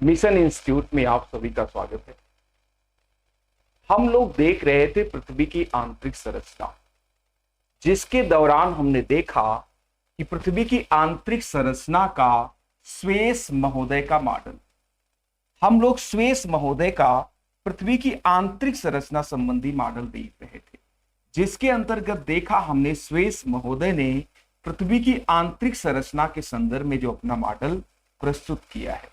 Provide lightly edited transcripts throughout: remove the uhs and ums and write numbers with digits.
Mission institute में आप सभी का स्वागत है। हम लोग देख रहे थे पृथ्वी की आंतरिक संरचना, जिसके दौरान हमने देखा कि पृथ्वी की आंतरिक संरचना का स्वेस महोदय का मॉडल, हम लोग स्वेस महोदय का पृथ्वी की आंतरिक संरचना संबंधी मॉडल देख रहे थे, जिसके अंतर्गत देखा हमने स्वेस महोदय ने पृथ्वी की आंतरिक संरचना के संदर्भ में जो अपना मॉडल प्रस्तुत किया है।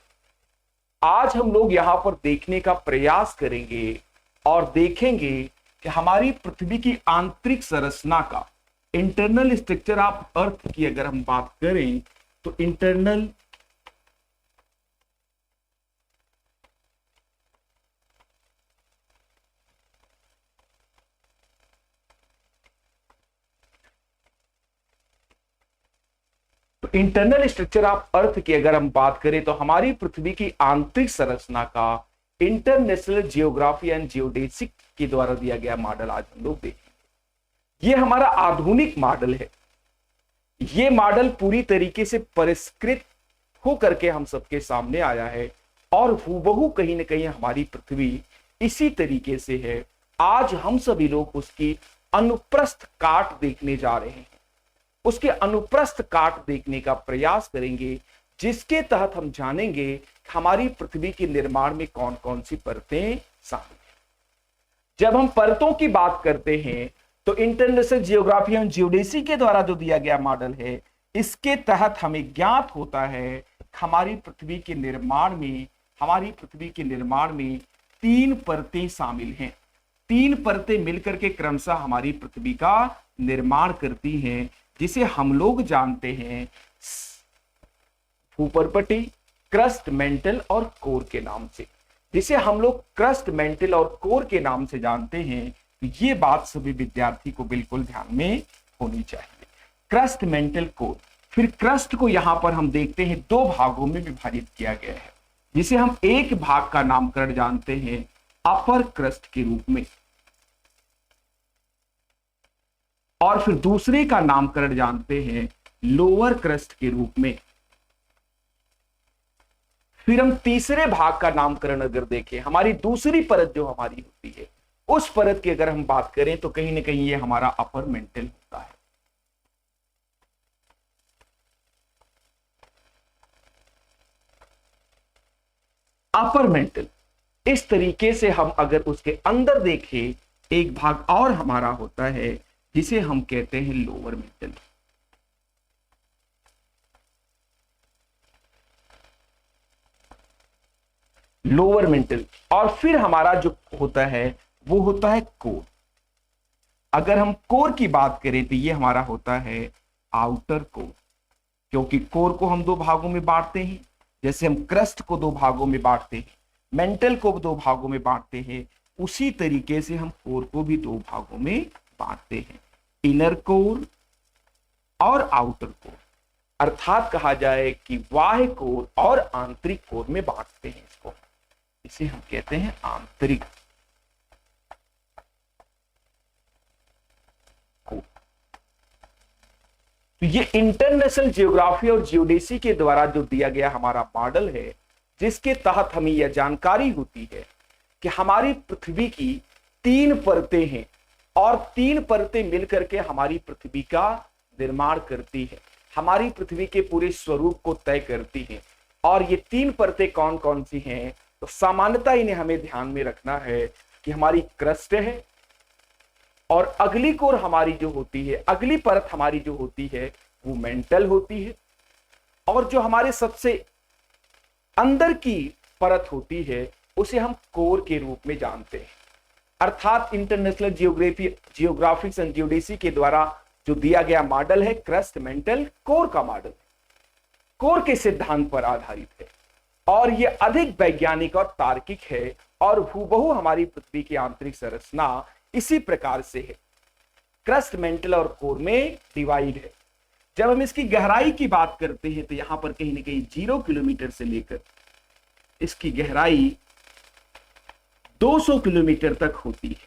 आज हम लोग यहां पर देखने का प्रयास करेंगे और देखेंगे कि हमारी पृथ्वी की आंतरिक संरचना का इंटरनल स्ट्रक्चर ऑफ अर्थ की अगर हम बात करें तो इंटरनल स्ट्रक्चर ऑफ अर्थ की अगर हम बात करें तो हमारी पृथ्वी की आंतरिक संरचना का इंटरनेशनल जियोग्राफी एंड जियोडेसिक के द्वारा दिया गया मॉडल आज हम लोग देखेंगे। ये हमारा आधुनिक मॉडल है। ये मॉडल पूरी तरीके से परिष्कृत होकर के हम सबके सामने आया है और हूबहू कहीं ना कहीं हमारी पृथ्वी इसी तरीके से है। आज हम सभी लोग उसकी अनुप्रस्थ काट देखने जा रहे हैं, उसके अनुप्रस्थ काट देखने का प्रयास करेंगे, जिसके तहत हम जानेंगे कि हमारी पृथ्वी के निर्माण में कौन कौन सी परतें शामिल हैं। जब हम परतों की बात करते हैं तो इंटरनेशनल जियोग्राफी एंड जियोडेसी के द्वारा जो दिया गया मॉडल है, इसके तहत हमें ज्ञात होता है हमारी पृथ्वी के निर्माण में तीन परतें शामिल हैं। तीन परतें मिलकर के क्रमशः हमारी पृथ्वी का निर्माण करती हैं, जिसे हम लोग जानते हैं भूपर्पटी, क्रस्ट, मेंटल और कोर के नाम से। जिसे हम लोग क्रस्ट, मेंटल और कोर के नाम से जानते हैं, तो ये बात सभी विद्यार्थी को बिल्कुल ध्यान में होनी चाहिए। Crust, mental, core. फिर क्रस्ट को यहां पर हम देखते हैं दो भागों में विभाजित किया गया है, जिसे हम एक भाग का नामकरण जानते हैं अपर क्रस्ट के रूप में और फिर दूसरे का नामकरण जानते हैं लोअर क्रस्ट के रूप में। फिर हम तीसरे भाग का नामकरण अगर देखें, हमारी दूसरी परत जो हमारी होती है, उस परत की अगर हम बात करें तो कहीं ना कहीं ये हमारा अपर मेंटल होता है। Upper mantle. इस तरीके से हम अगर उसके अंदर देखें, एक भाग और हमारा होता है जिसे हम कहते हैं लोअर मेंटल। Lower mental. और फिर हमारा जो होता है वो होता है कोर। अगर हम कोर की बात करें तो ये हमारा होता है आउटर कोर, क्योंकि कोर को हम दो भागों में बांटते हैं। जैसे हम क्रस्ट को दो भागों में बांटते हैं, मेंटल को दो भागों में बांटते हैं, उसी तरीके से हम कोर को भी दो भागों में बांटते हैं, इनर कोर और आउटर कोर। अर्थात कहा जाए कि बाह्य कोर और आंतरिक कोर में बांटते हैं इसको। इसे हम कहते हैं आंतरिक कोर। तो ये इंटरनेशनल जियोग्राफी और जियोडेसी के द्वारा जो दिया गया हमारा मॉडल है, जिसके तहत हमें यह जानकारी होती है कि हमारी पृथ्वी की तीन परतें हैं और तीन परतें मिलकर के हमारी पृथ्वी का निर्माण करती है, हमारी पृथ्वी के पूरे स्वरूप को तय करती हैं। और ये तीन परतें कौन कौन सी हैं, तो सामान्यतः इन्हें हमें ध्यान में रखना है कि हमारी क्रस्ट है और अगली कोर हमारी जो होती है, अगली परत हमारी जो होती है वो मेंटल होती है, और जो हमारे सबसे अंदर की परत होती है उसे हम कोर के रूप में जानते हैं। अर्थात इंटरनेशनल जियोग्राफिक्स एंड जियोडेसी के द्वारा जो दिया गया मॉडल है क्रस्ट, मेंटल, कोर का मॉडल, कोर के सिद्धांत पर आधारित है और यह अधिक वैज्ञानिक और तार्किक है और हूबहू हमारी पृथ्वी की आंतरिक संरचना इसी प्रकार से है। क्रस्ट, मेंटल और कोर में डिवाइड है। जब हम इसकी गहराई की बात करते हैं तो यहां पर कहीं ना कहीं 0 किलोमीटर से लेकर इसकी गहराई 200 किलोमीटर तक होती है,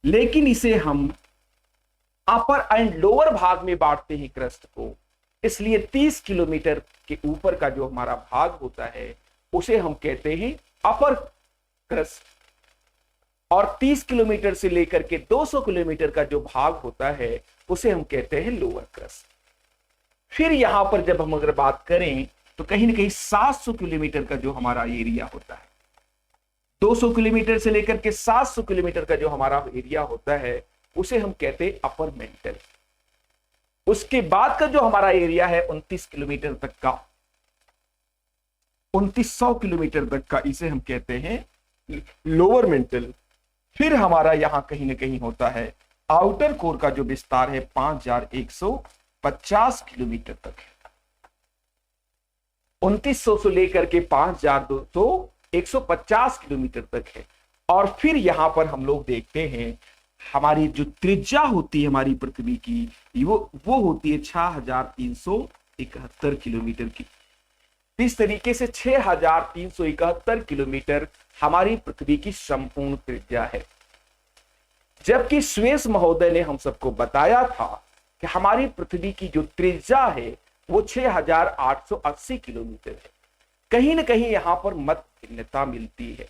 लेकिन इसे हम अपर एंड लोअर भाग में बांटते हैं क्रस्ट को, इसलिए 30 किलोमीटर के ऊपर का जो हमारा भाग होता है उसे हम कहते हैं अपर क्रस्ट, और 30 किलोमीटर से लेकर के 200 किलोमीटर का जो भाग होता है उसे हम कहते हैं लोअर क्रस्ट। फिर यहां पर जब हम अगर बात करें तो कहीं ना कहीं 700 किलोमीटर का जो हमारा एरिया होता है, 200 किलोमीटर से लेकर के 700 किलोमीटर का जो हमारा एरिया होता है उसे हम कहते हैं अपर मेंटल। उसके बाद का जो हमारा एरिया है 29 किलोमीटर तक का, 2900 किलोमीटर तक का, इसे हम कहते हैं लोअर मेंटल। फिर हमारा यहां कहीं ना कहीं होता है आउटर कोर का जो विस्तार है 5150 किलोमीटर तक है, 2900 से लेकर के 5200 150 किलोमीटर तक है। और फिर यहां पर हम लोग देखते हैं हमारी जो त्रिज्या होती है हमारी पृथ्वी की वो होती है 6371 किलोमीटर की। इस तरीके से 6371 किलोमीटर हमारी पृथ्वी की संपूर्ण त्रिज्या है। जबकि स्वेस महोदय ने हम सबको बताया था कि हमारी पृथ्वी की जो त्रिज्या है वो 6880 किलोमीटर है। कहीं ना कहीं यहां पर मत भिन्नता मिलती है,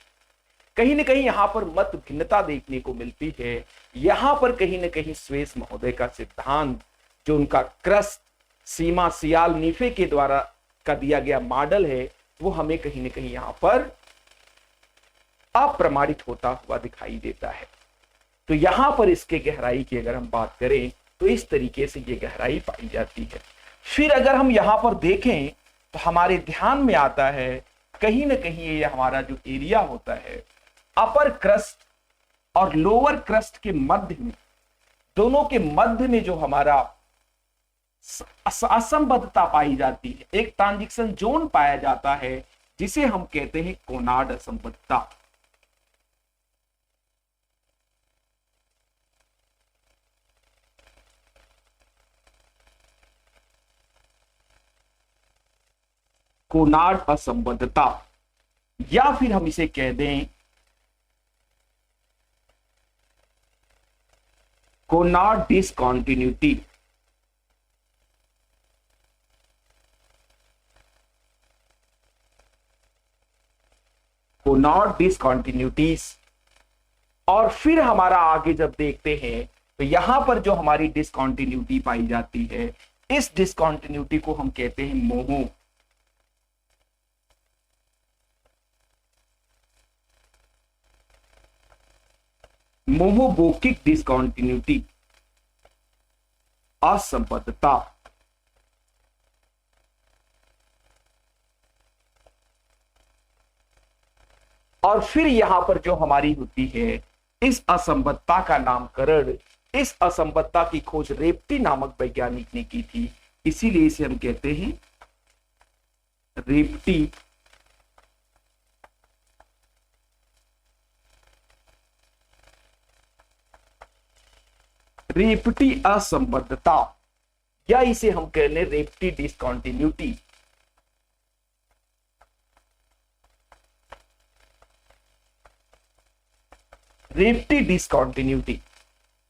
कहीं ना कहीं यहां पर मत भिन्नता देखने को मिलती है। यहां पर कहीं ना कहीं स्वेस महोदय का सिद्धांत, जो उनका क्रस्ट सीमा सियाल नीफे के द्वारा का दिया गया मॉडल है, वो हमें कहीं ना कहीं यहां पर अप्रमाणित होता हुआ दिखाई देता है। तो यहां पर इसके गहराई की अगर हम बात करें तो इस तरीके से ये गहराई पाई जाती है। फिर अगर हम यहां पर देखें तो हमारे ध्यान में आता है कहीं ना कहीं ये हमारा जो एरिया होता है अपर क्रस्ट और लोअर क्रस्ट के मध्य में, दोनों के मध्य में जो हमारा असंबद्धता पाई जाती है, एक ट्रांजिशन जोन पाया जाता है जिसे हम कहते हैं कोनार्ड असंबद्धता। कोनार्ड असंबद्धता, या फिर हम इसे कह दें कोनार्ड डिसकंटिन्यूटी। Konrad discontinuities. और फिर हमारा आगे जब देखते हैं तो यहां पर जो हमारी डिसकंटिन्यूटी पाई जाती है, इस डिसकंटिन्यूटी को हम कहते हैं मोहो। मोहोबोकिक डिसकंटिन्यूटी, असंबद्धता। और फिर यहां पर जो हमारी होती है इस असंबद्धता का नामकरण, इस असंबद्धता की खोज रेप्टी नामक वैज्ञानिक ने की थी, इसीलिए इसे हम कहते हैं रेप्टी रेप्टी असंबद्धता, या इसे हम कह लें रेप्टी डिसकंटिन्यूटी। रेप्टी डिसकंटिन्यूटी।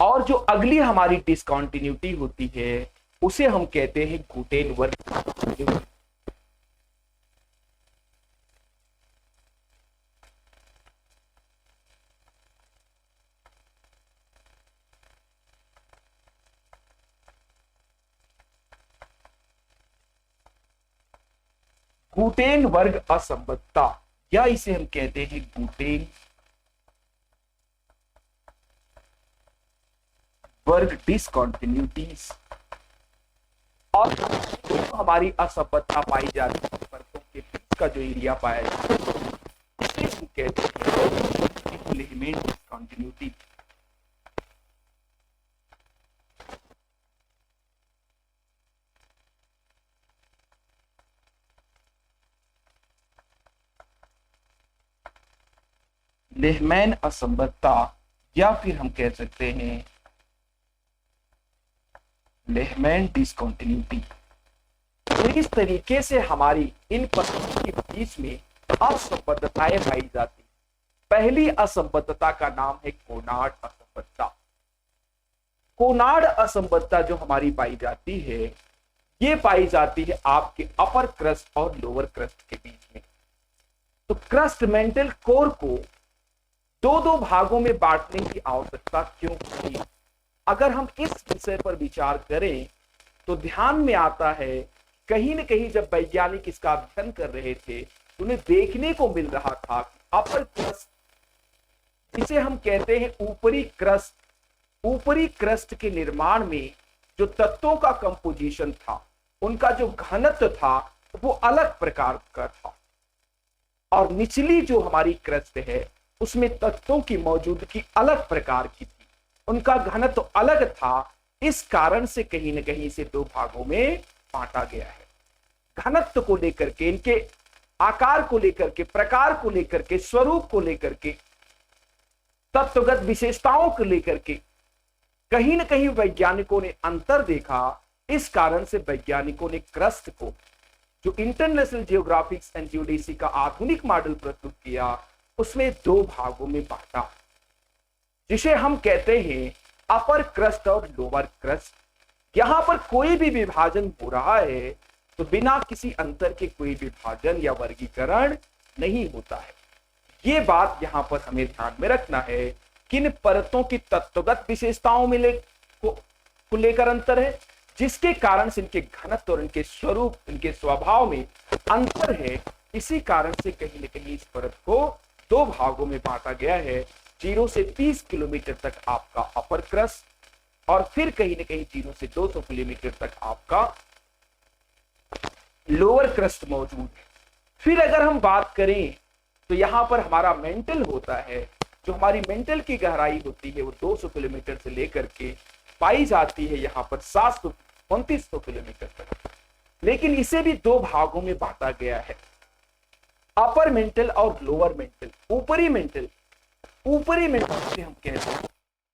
और जो अगली हमारी डिसकंटिन्यूटी होती है उसे हम कहते हैं गुटेनबर्ग। गुटेनबर्ग असंबद्धता, या इसे हम कहते हैं गुटेनबर्ग डिसकंटिन्यूटीज। और हमारी असंबद्धता पाई जाती है परतों के बीच का जो एरिया पाया जाता है इसे हम कहते हैं लेहमैन डिसकंटिन्यूटी। लेहमैन असंबद्धता, या फिर हम कह सकते हैं लेहमैन डिसकंटिन्यूटी। तो इस तरीके से हमारी इन परतों के बीच में असंबद्धताएं पाई जाती। पहली असंबद्धता का नाम है कोनार्ड असंबद्धता। कोनार्ड असंबद्धता जो हमारी पाई जाती है, ये पाई जाती है आपके अपर क्रस्ट और लोअर क्रस्ट के बीच में। क्रस्ट मेंटल कोर को दो दो भागों में बांटने की आवश्यकता क्यों पड़ी? अगर हम इस विषय पर विचार करें तो ध्यान में आता है कहीं न कहीं जब वैज्ञानिक इसका अध्ययन कर रहे थे तो उन्हें देखने को मिल रहा था कि अपर क्रस्ट, जिसे हम कहते हैं ऊपरी क्रस्ट के निर्माण में जो तत्वों का कंपोजिशन था, उनका जो घनत्व था वो अलग प्रकार का था, और निचली जो हमारी क्रस्ट है उसमें तत्वों की मौजूदगी अलग प्रकार की थी, उनका घनत्व अलग था। इस कारण से कहीं न कहीं इसे दो भागों में बांटा गया है। घनत्व को लेकर के, इनके आकार को लेकर के, प्रकार को लेकर के, स्वरूप को लेकर के, तत्वगत विशेषताओं को लेकर के कहीं न कहीं वैज्ञानिकों ने अंतर देखा। इस कारण से वैज्ञानिकों ने क्रस्ट को, जो इंटरनेशनल जियोग्राफिक्स एंड जियोडेसी का आधुनिक मॉडल प्रस्तुत किया, उसमें दो भागों में बांटा, जिसे हम कहते हैं अपर क्रस्ट और लोअर क्रस्ट। यहां पर कोई भी विभाजन हो रहा है तो बिना किसी अंतर के कोई विभाजन या वर्गीकरण नहीं होता है। ये बात यहां पर हमें ध्यान में रखना है। किन परतों की तत्वगत विशेषताओं में को लेकर अंतर है, जिसके कारण से इनके घनत्व और इनके स्वरूप, इनके स्वभाव में अंतर है। इसी कारण से कहीं न कहीं इस परत को दो भागों में बांटा गया है। 0 से 30 किलोमीटर तक आपका अपर क्रस्ट, और फिर कहीं न कहीं 0 से 200 किलोमीटर तक आपका लोअर क्रस्ट मौजूद है। फिर अगर हम बात करें तो यहां पर हमारा मेंटल होता है, जो हमारी मेंटल की गहराई होती है वो 200 किलोमीटर से लेकर के पाई जाती है यहां पर 700-2900 किलोमीटर तक। लेकिन इसे भी दो भागों में बांटा गया है, अपर मेंटल और लोअर मेंटल। ऊपरी मेंटल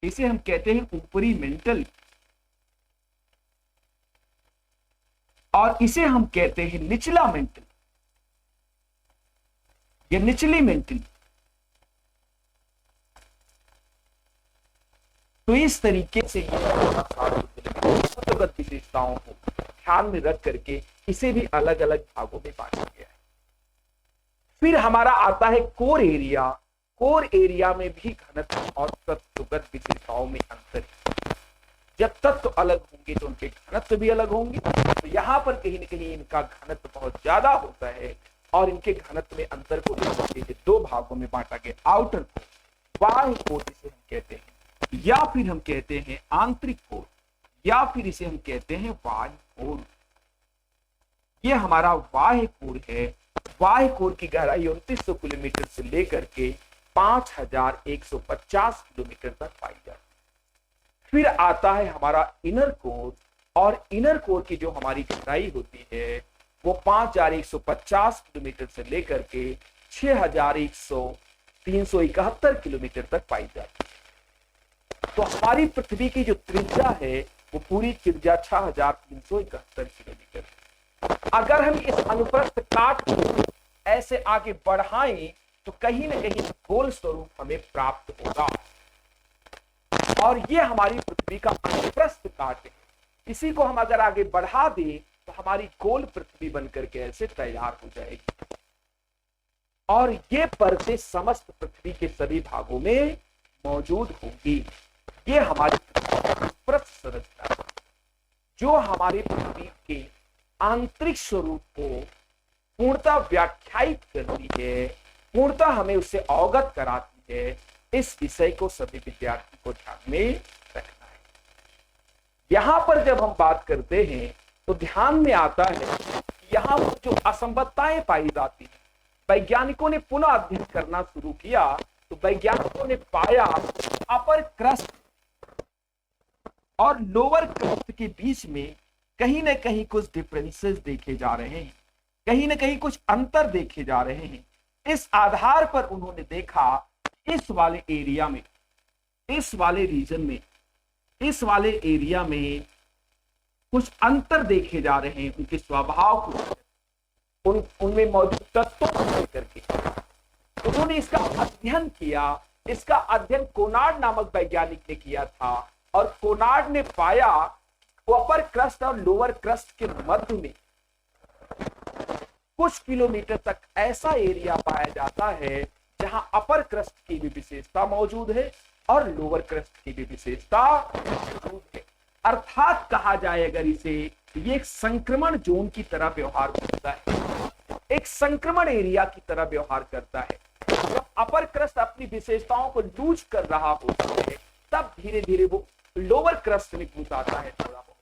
इसे हम कहते हैं ऊपरी मेंटल, और इसे हम कहते हैं निचला मेंटल या निचली मेंटल। तो इस तरीके से तत्वगत विशेषताओं को ध्यान में रख करके इसे भी अलग अलग भागों में बांटा गया है। फिर हमारा आता है कोर एरिया। कोर एरिया में भी घनत्व और तत्वगत विशेषताओं में अंतर है। जब तत्व अलग होंगे तो उनके घनत्व भी अलग होंगे। तो यहाँ पर कहीं न कहीं इनका घनत्व बहुत ज्यादा होता है, और इनके घनत्व में अंतर को लेकर के दो भागों में बांटा गया। आउटर कोर, बाह्य कोर जिसे हम कहते हैं, या फिर हम कहते हैं आंतरिक कोर, या फिर इसे हम कहते हैं बाह्य कोर। ये हमारा बाह्य कोर है। बाह्य कोर की गहराई 2900 किलोमीटर से लेकर के 5150 किलोमीटर तक पाई जाती है। फिर आता है हमारा इनर कोर, और इनर कोर की जो हमारी गहराई होती है वो 5150 किलोमीटर से लेकर के 6371 किलोमीटर तक पाई जाती है। तो हमारी पृथ्वी की जो त्रिज्या है वो पूरी त्रिज्या 6371 किलोमीटर है। अगर हम इस अनुप्रस्थ काट को ऐसे आगे बढ़ाएं तो कहीं ना कहीं गोल स्वरूप हमें प्राप्त होगा, और ये हमारी पृथ्वी का अनुप्रस्थ काट है। इसी को हम अगर आगे बढ़ा दें तो हमारी गोल पृथ्वी बनकर के ऐसे तैयार हो जाएगी, और ये परतें समस्त पृथ्वी के सभी भागों में मौजूद होंगी। ये हमारी पृथ्वी संरचना है, जो हमारी पृथ्वी के आंतरिक स्वरूप को पूर्णतः व्याख्यायित करती है, पूर्णतः हमें उससे अवगत कराती है। इस विषय को सभी विद्यार्थी को ध्यान में रखना है। यहां पर जब हम बात करते हैं तो ध्यान में आता है कि यहां पर जो असंबद्धताएं पाई जाती हैं, वैज्ञानिकों ने पुनः अध्ययन करना शुरू किया तो वैज्ञानिकों ने पाया अपर क्रस्ट और लोअर क्रस्ट के बीच में कहीं ना कहीं कुछ डिफरेंसेस देखे जा रहे हैं, कहीं ना कहीं कुछ अंतर देखे जा रहे हैं। इस आधार पर उन्होंने देखा इस वाले एरिया में, इस वाले रीजन में, इस वाले एरिया में कुछ अंतर देखे जा रहे हैं उनके स्वभाव को, उनमें मौजूद तत्वों को लेकर के। उन्होंने इसका अध्ययन किया। इसका अध्ययन कोनार्ड नामक वैज्ञानिक ने किया था, और कोनार्ड ने पाया अपर क्रस्ट और लोअर क्रस्ट के मध्य में कुछ किलोमीटर तक ऐसा एरिया पाया जाता है जहां अपर क्रस्ट की भी विशेषता मौजूद है और लोअर क्रस्ट की भी विशेषता मौजूद है। अर्थात कहा जाए अगर इसे, ये एक संक्रमण जोन की तरह व्यवहार करता है, एक संक्रमण एरिया की तरह व्यवहार करता है। जब अपर क्रस्ट अपनी विशेषताओं को लूज कर रहा होता है तब धीरे धीरे वो लोअर क्रस्ट में घुस आता है थोड़ा बहुत,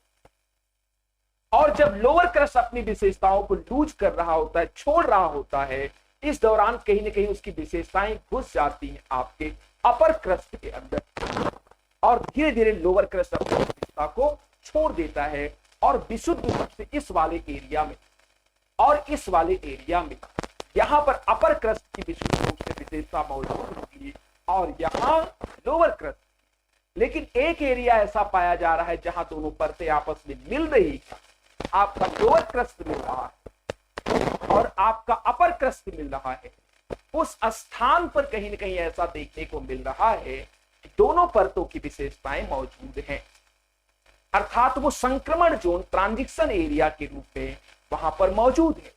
और जब लोअर क्रस्ट अपनी विशेषताओं को लूज कर रहा होता है, छोड़ रहा होता है, इस दौरान कहीं ना कहीं उसकी विशेषताएं घुस जाती हैं आपके अपर क्रस्ट के अंदर, और धीरे धीरे लोअर क्रस्ट अपनी विशेषता को छोड़ देता है और विशुद्ध रूप से इस वाले एरिया में और इस वाले एरिया में यहां पर अपर क्रस्ट की विशुद्ध रूप से विशेषता मौजूद होती है और यहां लोअर क्रस्ट। लेकिन एक एरिया ऐसा पाया जा रहा है जहां दोनों परतें आपस में मिल रही है, आपका लोअर क्रस्ट मिल रहा है और आपका अपर क्रस्ट मिल रहा है। उस स्थान पर कहीं ना कहीं ऐसा देखने को मिल रहा है कि दोनों परतों की विशेषताएं मौजूद हैं, अर्थात वो संक्रमण जोन ट्रांजिशन एरिया के रूप में वहां पर मौजूद है।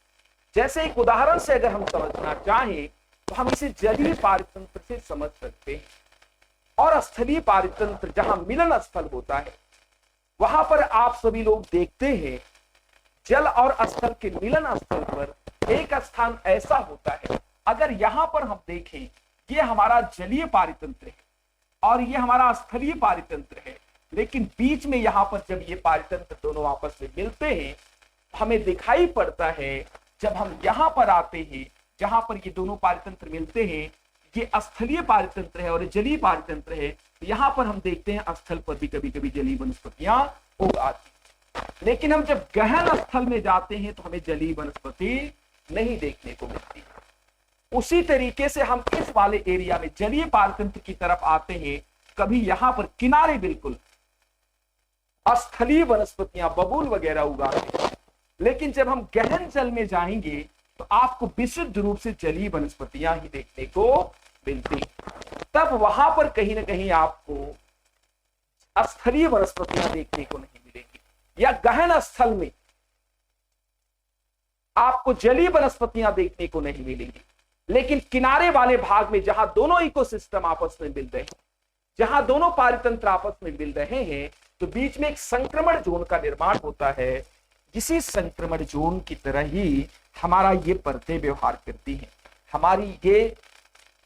जैसे एक उदाहरण से अगर हम समझना चाहें तो हम इसे जलीय पारितंत्र से समझ सकते हैं, और स्थलीय पारितंत्र जहां मिलन स्थल होता है वहां पर आप सभी लोग देखते हैं जल और स्थल के मिलन स्थल पर एक स्थान ऐसा होता है, अगर यहां पर हम देखें ये हमारा जलीय पारितंत्र है और ये हमारा स्थलीय पारितंत्र है, लेकिन बीच में यहां पर जब ये पारितंत्र दोनों आपस में मिलते हैं हमें दिखाई पड़ता है, जब हम यहां पर आते हैं जहां पर ये दोनों पारितंत्र मिलते हैं, ये स्थलीय पारितंत्र है और जलीय पारितंत्र है, यहां पर हम देखते हैं स्थल पर भी कभी कभी जलीय वनस्पतियां उग आती, लेकिन हम जब गहन स्थल में जाते हैं तो हमें जलीय वनस्पति नहीं देखने को मिलती। उसी तरीके से हम इस वाले एरिया में जलीय पारितंत्र की तरफ आते हैं, कभी यहां पर किनारे बिल्कुल स्थलीय वनस्पतियां बबूल वगैरह उगाते हैं, लेकिन जब हम गहन जल में जाएंगे तो आपको विशुद्ध रूप से जलीय वनस्पतियां ही देखने को मिलती, तब वहां पर कहीं ना कहीं आपको स्थलीय वनस्पतियां देखने को नहीं मिलेंगी, या गहन स्थल में आपको जलीय वनस्पतियां देखने को नहीं मिलेंगी। लेकिन किनारे वाले भाग में जहां दोनों इकोसिस्टम आपस में मिल रहे हैं, जहां दोनों पारितंत्र आपस में मिल रहे हैं, तो बीच में एक संक्रमण जोन का निर्माण होता है। इसी संक्रमण जोन की तरह ही हमारा ये परतें व्यवहार करती हैं, हमारी ये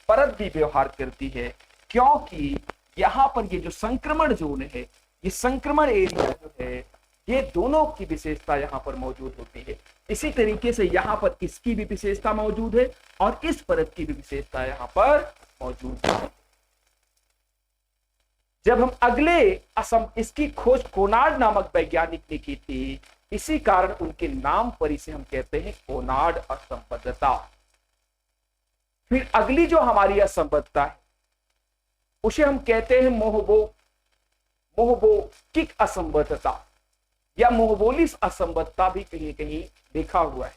परत भी व्यवहार करती है, क्योंकि यहां पर ये जो संक्रमण जोन है, ये संक्रमण एरिया जो है, ये दोनों की विशेषता यहां पर मौजूद होती है। इसी तरीके से यहां पर इसकी भी विशेषता मौजूद है और इस परत की भी विशेषता यहां पर मौजूद है। जब हम अगले इसकी खोज कोनार्ड नामक वैज्ञानिक ने की थी, इसी कारण उनके नाम पर इसे हम कहते हैं कोनार्ड असंबद्धता। फिर अगली जो हमारी असंबद्धता है उसे हम कहते हैं मोहबोकिक असंबद्धता या मोहबोलिस असंबद्धता भी कहीं कहीं देखा हुआ है।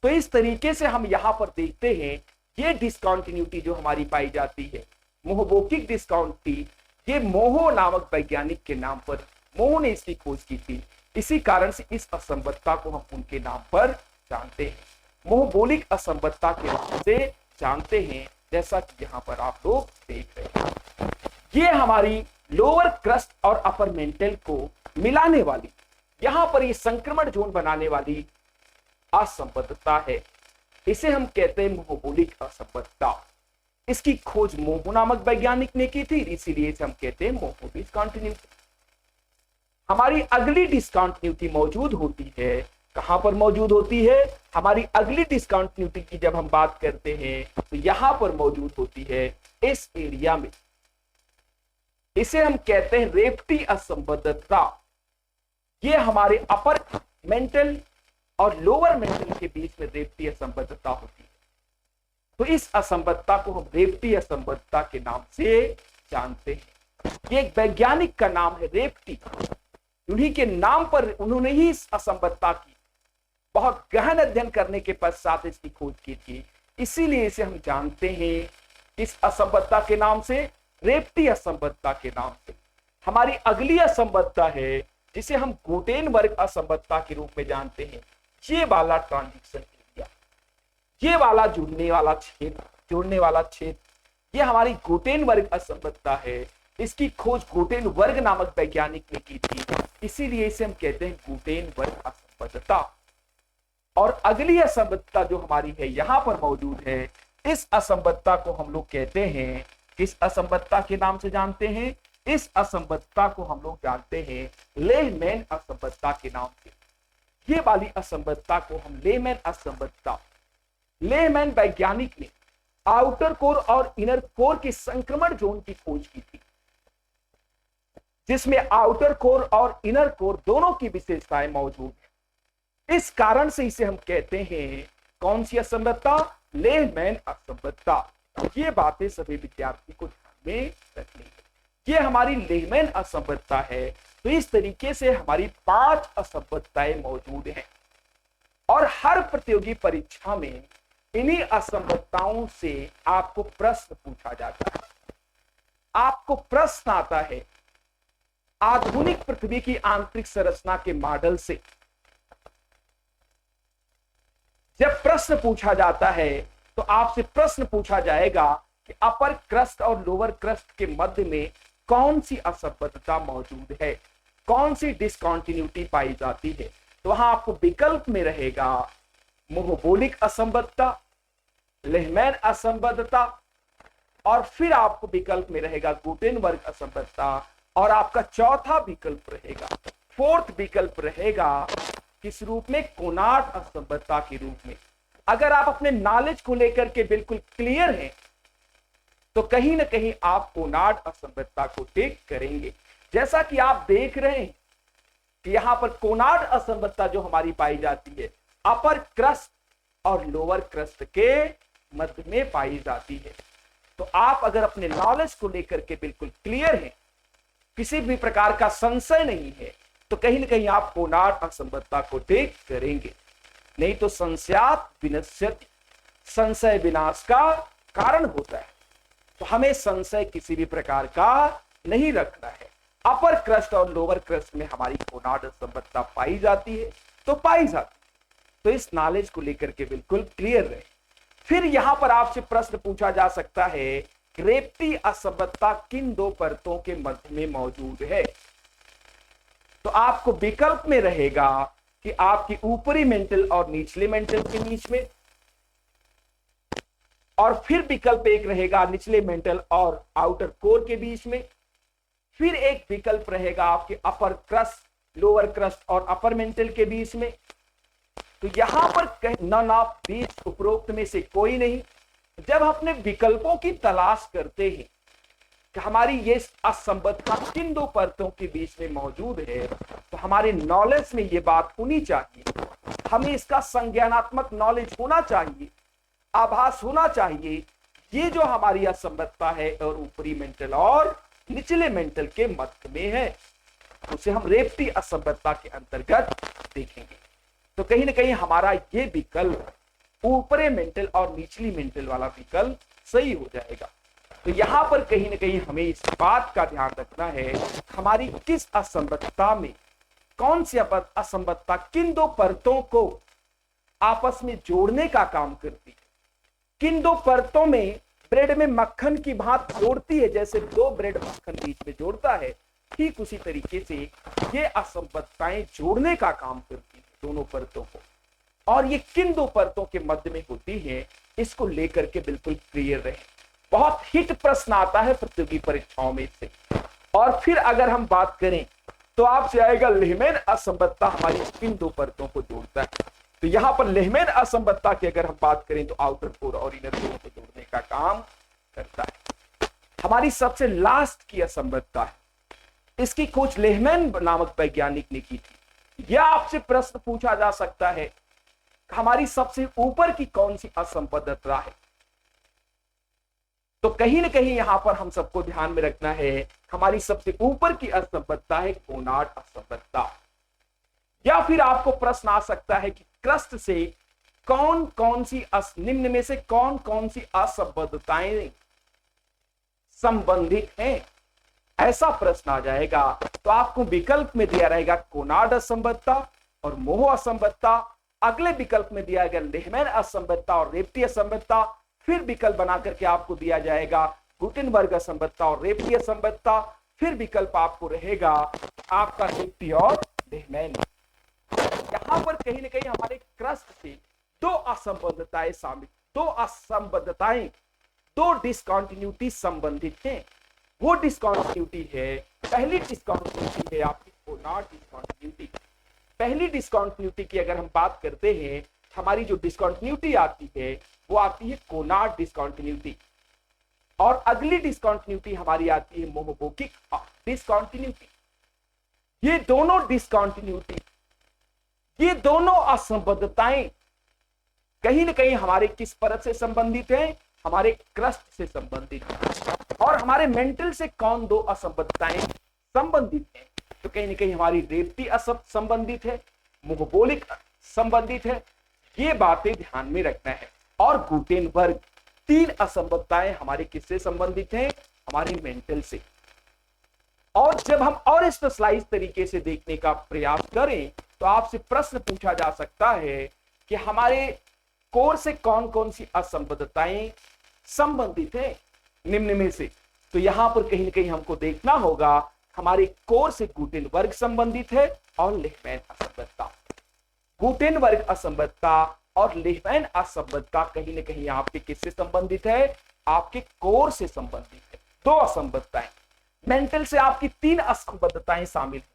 तो इस तरीके से हम यहां पर देखते हैं ये डिस्कंटिन्यूटी जो हमारी पाई जाती है, मोहबोकिक डिस्कंटिन्यूटी, ये मोहो नामक वैज्ञानिक के नाम पर, मोहो ने इसकी खोज की थी, इसी कारण से इस असंबद्धता को हम उनके नाम पर जानते हैं, मोहबोलिक असंबद्धता के नाम से जानते हैं, जैसा कि यहां पर आप लोग देख रहे हैं। ये हमारी लोअर क्रस्ट और अपर मेंटल को मिलाने वाली, यहां पर ये संक्रमण जोन बनाने वाली असंबद्धता है, इसे हम कहते हैं मोहबोलिक असंबद्धता। इसकी खोज मोहो नामक वैज्ञानिक ने की थी, इसीलिए इसे हम कहते हैं मोहो डिस्कंटिन्यूटी। हमारी अगली डिस्कंटिन्यूटी मौजूद होती है, कहां पर मौजूद होती है? हमारी अगली डिस्कंटिन्यूटी की जब हम बात करते हैं तो यहां पर मौजूद होती है इस एरिया में, इसे हम कहते हैं रेफ्टी असंबद्धता। ये हमारे अपर मेंटल और लोअर मेंटल के बीच में रेफ्टी असंबद्धता होती है। तो इस असंबद्धता को हम रेफ्टी असंबद्धता के नाम से जानते हैं। ये एक वैज्ञानिक का नाम है रेफ्टी, उन्हीं के नाम पर उन्होंने ही इस असंबद्धता की बहुत गहन अध्ययन करने के पश्चात इसकी खोज की थी, इसीलिए इसे हम जानते हैं इस असंबद्धता के नाम से, रेफ्टी असंबद्धता के नाम से। हमारी अगली असंबद्धता है जिसे हम गुटेनबर्ग असंबद्धता के रूप में जानते हैं, ये वाला ट्रांजिशन एरिया, ये वाला जुड़ने वाला छेद ये हमारी गुटेनबर्ग असंबद्धता है। इसकी खोज गुटेनबर्ग नामक वैज्ञानिक ने की थी, इसीलिए इसे हम कहते हैं गुटेनबर्ग असंबद्धता। और अगली असंबद्धता जो हमारी है यहां पर मौजूद है, इस असंबद्धता को हम लोग कहते हैं, किस असंबद्धता के नाम से जानते हैं? इस असंबद्धता को हम लोग जानते हैं लेहमैन असंबद्धता के नाम से। ये वाली असंबद्धता को हम लेहमैन असंबद्धता, लेहमैन वैज्ञानिक ने आउटर कोर और इनर कोर के संक्रमण जोन की खोज की थी, जिसमें आउटर कोर और इनर कोर दोनों की विशेषताएं मौजूद है। इस कारण से इसे हम कहते हैं कौन सी असंबद्धता? लेहमैन असंबद्धता। ये बातें सभी विद्यार्थी को ध्यान में रखनी है। ये हमारी लेहमैन असंबद्धता है। तो इस तरीके से हमारी 5 असंबद्धताएं मौजूद हैं और हर प्रतियोगी परीक्षा में इन्हीं असंबद्धताओं से आपको प्रश्न पूछा जाता है। आपको प्रश्न आता है आधुनिक पृथ्वी की आंतरिक संरचना के मॉडल से। जब प्रश्न पूछा जाता है तो आपसे प्रश्न पूछा जाएगा कि अपर क्रस्ट और लोअर क्रस्ट के मध्य में कौन सी असंबद्धता मौजूद है, कौन सी डिसकंटिन्यूटी पाई जाती है। तो वहां आपको विकल्प में रहेगा मोहोबोलिक असंबद्धता, लेहमैन असंबद्धता, और फिर आपको विकल्प में रहेगा गुटेनबर्ग असंबद्धता, और आपका चौथा विकल्प रहेगा, फोर्थ विकल्प रहेगा किस रूप में? कोनार्ड असंबद्धता के रूप में। अगर आप अपने नॉलेज को लेकर के बिल्कुल क्लियर हैं तो कहीं ना कहीं आप कोनार्ड असंबद्धता को टेक करेंगे। जैसा कि आप देख रहे हैं कि यहां पर कोनार्ड असंबद्धता जो हमारी पाई जाती है अपर क्रस्ट और लोअर क्रस्ट के मध्य में पाई जाती है। तो आप अगर अपने नॉलेज को लेकर के बिल्कुल क्लियर हैं, किसी भी प्रकार का संशय नहीं है, तो कहीं ना कहीं आप कोनार्ड असंबद्धता को टेक करेंगे। नहीं तो संशयात विनश्यति, संशय विनाश का कारण होता है। तो हमें संशय किसी भी प्रकार का नहीं रखना है। अपर क्रस्ट और लोअर क्रस्ट में हमारी कोनार्ड असंबद्धता पाई जाती है तो पाई जाती है। तो इस नॉलेज को लेकर के बिल्कुल क्लियर रहे। फिर यहां पर आपसे प्रश्न पूछा जा सकता है रेवती असंबद्धता किन 2 परतों के मध्य में मौजूद है? तो आपको विकल्प में रहेगा कि आपकी ऊपरी मेंटल और निचले मेंटल के बीच में, और फिर विकल्प एक रहेगा निचले मेंटल और आउटर कोर के बीच में, फिर एक विकल्प रहेगा आपके अपर क्रस्ट, लोअर क्रस्ट और अपर मेंटल के बीच में। तो यहां पर नन ऑफ दीज, उपरोक्त में से कोई नहीं। जब हम अपने विकल्पों की तलाश करते हैं कि हमारी ये असंबद्धता किन 2 परतों के बीच में मौजूद है, तो हमारे नॉलेज में ये बात होनी चाहिए, हमें इसका संज्ञानात्मक नॉलेज होना चाहिए, आभास होना चाहिए ये जो हमारी असंबद्धता है और ऊपरी मेंटल और निचले मेंटल के मध्य में है, उसे हम रेवती असंबद्धता के अंतर्गत देखेंगे। तो कहीं ना कहीं हमारा ये विकल्प ऊपरी मेंटल और निचली मेंटल वाला विकल्प सही हो जाएगा। तो यहां पर कहीं ना कहीं हमें इस बात का ध्यान रखना है हमारी किस असंबद्धता में कौन सी असंबद्धता किन 2 परतों को आपस में जोड़ने का काम करती है, किन 2 परतों में ब्रेड में मक्खन की भांति जोड़ती है। जैसे 2 ब्रेड मक्खन बीच में जोड़ता है, ठीक उसी तरीके से ये असंबद्धताएं जोड़ने का काम करती है दोनों परतों को। और ये किन 2 परतों के मध्य में होती है, इसको लेकर के बिल्कुल क्लियर रहे। बहुत हिट प्रश्न आता है प्रतियोगी परीक्षाओं में से। और फिर अगर हम बात करें तो आपसे आएगा लेहमैन असंबद्धता हमारी किन 2 परतों को जोड़ता है। तो यहां पर लेहमैन असंबद्धता की अगर हम बात करें तो आउटर कोर और इनर कोर को जोड़ने का काम करता है। हमारी सबसे लास्ट की असंबद्धता है, इसकी खोज लेहमैन नामक वैज्ञानिक ने की थी। यह आपसे प्रश्न पूछा जा सकता है हमारी सबसे ऊपर की कौन सी असंबद्धता है। तो कहीं ना कहीं यहां पर हम सबको ध्यान में रखना है हमारी सबसे ऊपर की असंबद्धता है कोनार्ड असंबद्धता। या फिर आपको प्रश्न आ सकता है कि क्रस्ट से कौन कौन सी निम्न में से कौन कौन सी असंबद्धताएं संबंधित हैं, ऐसा प्रश्न आ जाएगा। तो आपको विकल्प में दिया रहेगा कोनार्ड असंबद्धता और मोह असंबद्धता, अगले विकल्प में दिया गया लेहमैन असंबद्धता और रेवती असंबद्धता, फिर विकल्प बना करके आपको दिया जाएगा गुटेनबर्ग असंबद्धता और रेवती असंबद्धता, फिर विकल्प आपको रहेगा आपका रेवती और लेहमैन। यहां पर कहीं ना कहीं हमारे क्रस्ट से दो असंबद्धताएं शामिल, दो असंबद्धताएं, दो डिसकंटिन्यूटी संबंधित हैं। वो डिसकंटिन्यूटी है, पहली डिसकंटिन्यूटी है आपकी कोनार्ड डिसकंटिन्यूटी। पहली डिसकंटिन्यूटी की अगर हम बात करते हैं, हमारी जो डिसकंटिन्यूटी आती है वो आती है कोनार्ड डिसकंटिन्यूटी, और अगली डिसकंटिन्यूटी हमारी आती है मोनोपोकिक डिसकंटिन्यूटी। ये दोनों डिसकंटिन्यूटी, ये दोनों असंबद्धताएं कहीं ना कहीं हमारे किस परत से संबंधित है, हमारे क्रस्ट से संबंधित है। और हमारे मेंटल से कौन दो असंबद्धताएं संबंधित है, तो कहीं ना कहीं हमारी रेवती संबंधित है, मोनोपोलिक संबंधित है। ये बातें ध्यान में रखना है। और गुटेनबर्ग, तीन असंबद्धताएं हमारे किससे संबंधित हैं, हमारे मेंटल से। और जब हम और स्पेशलाइज तरीके से देखने का प्रयास करें तो आपसे प्रश्न पूछा जा सकता है कि हमारे कोर से कौन कौन सी असंबद्धताएं संबंधित है निम्न में से। तो यहां पर कहीं ना कहीं हमको देखना होगा हमारे कोर से गुटेनबर्ग संबंधित है और लेहमैन असंबद्धता। गुटेनबर्ग असंबद्धता और लेहमैन असंबद्धता कहीं ना कहीं आपके किससे संबंधित है, आपके कोर से संबंधित है। दो असंबद्धताएं। मेंटल से आपकी तीन असंबद्धताएं शामिल है,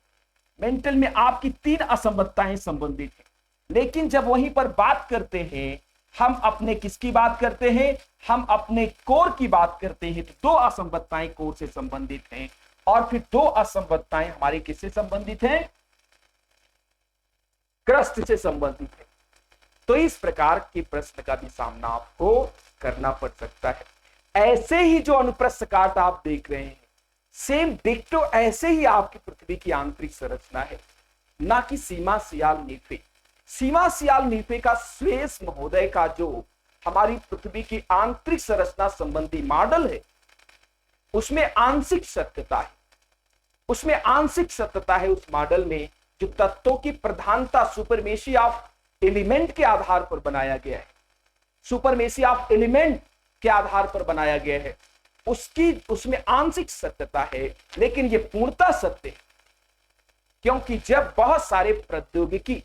मेंटल में आपकी तीन असंबद्धताएं संबंधित है। लेकिन जब वहीं पर बात करते हैं, हम अपने किसकी बात करते हैं, हम अपने कोर की बात करते हैं, तो दो असंबद्धताएं कोर से संबंधित हैं और फिर दो असंबद्धताएं हमारे किससे संबंधित हैं, क्रस्ट से संबंधित है। तो इस प्रकार के प्रश्न का भी सामना आपको करना पड़ सकता है। ऐसे ही जो अनुप्रस्थ काट आप देख रहे हैं, सेम डिक्टो ऐसे ही आपकी पृथ्वी की आंतरिक संरचना है, ना कि सीमा सियाल नीफे। सीमा सियाल नीफे का स्वेस महोदय का जो हमारी पृथ्वी की आंतरिक संरचना संबंधी मॉडल है, उसमें आंशिक सत्यता है, उसमें आंशिक सत्यता है। उस मॉडल में जो तत्वों की प्रधानता सुपरमेसी ऑफ एलिमेंट के आधार पर बनाया गया है, सुपरमेसी ऑफ एलिमेंट के आधार पर बनाया गया है, उसमें आंशिक सत्यता है, लेकिन यह पूर्णता सत्य है। क्योंकि जब बहुत सारे प्रौद्योगिकी,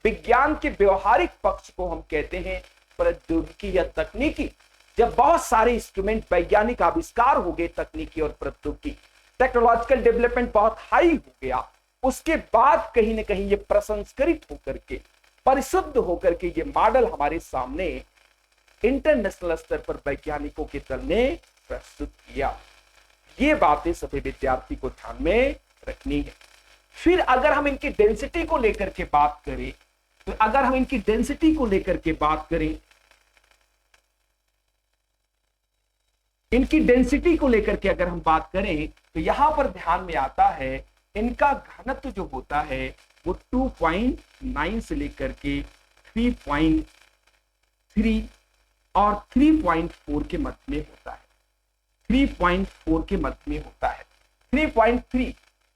विज्ञान के व्यवहारिक पक्ष को हम कहते हैं प्रौद्योगिकी या तकनीकी, जब बहुत सारे इंस्ट्रूमेंट वैज्ञानिक आविष्कार हो गए, तकनीकी और प्रौद्योगिकी, टेक्नोलॉजिकल डेवलपमेंट बहुत हाई हो गया, उसके बाद कहीं ना कहीं ये प्रसंस्करित होकर के, परिशुद्ध होकर के ये मॉडल हमारे सामने इंटरनेशनल स्तर पर वैज्ञानिकों के दल ने प्रस्तुत किया। ये बातें सभी विद्यार्थी को ध्यान में रखनी है। फिर अगर हम इनकी डेंसिटी को लेकर के बात करें, तो अगर हम इनकी डेंसिटी को लेकर के बात करें, इनकी डेंसिटी को लेकर के अगर हम बात करें, तो यहां पर ध्यान में आता है इनका घनत्व जो होता है वो 2.9 से लेकर के 3.3 और 3.4 के मध्य में होता है, 3.4 के मध्य में होता है, 3.3,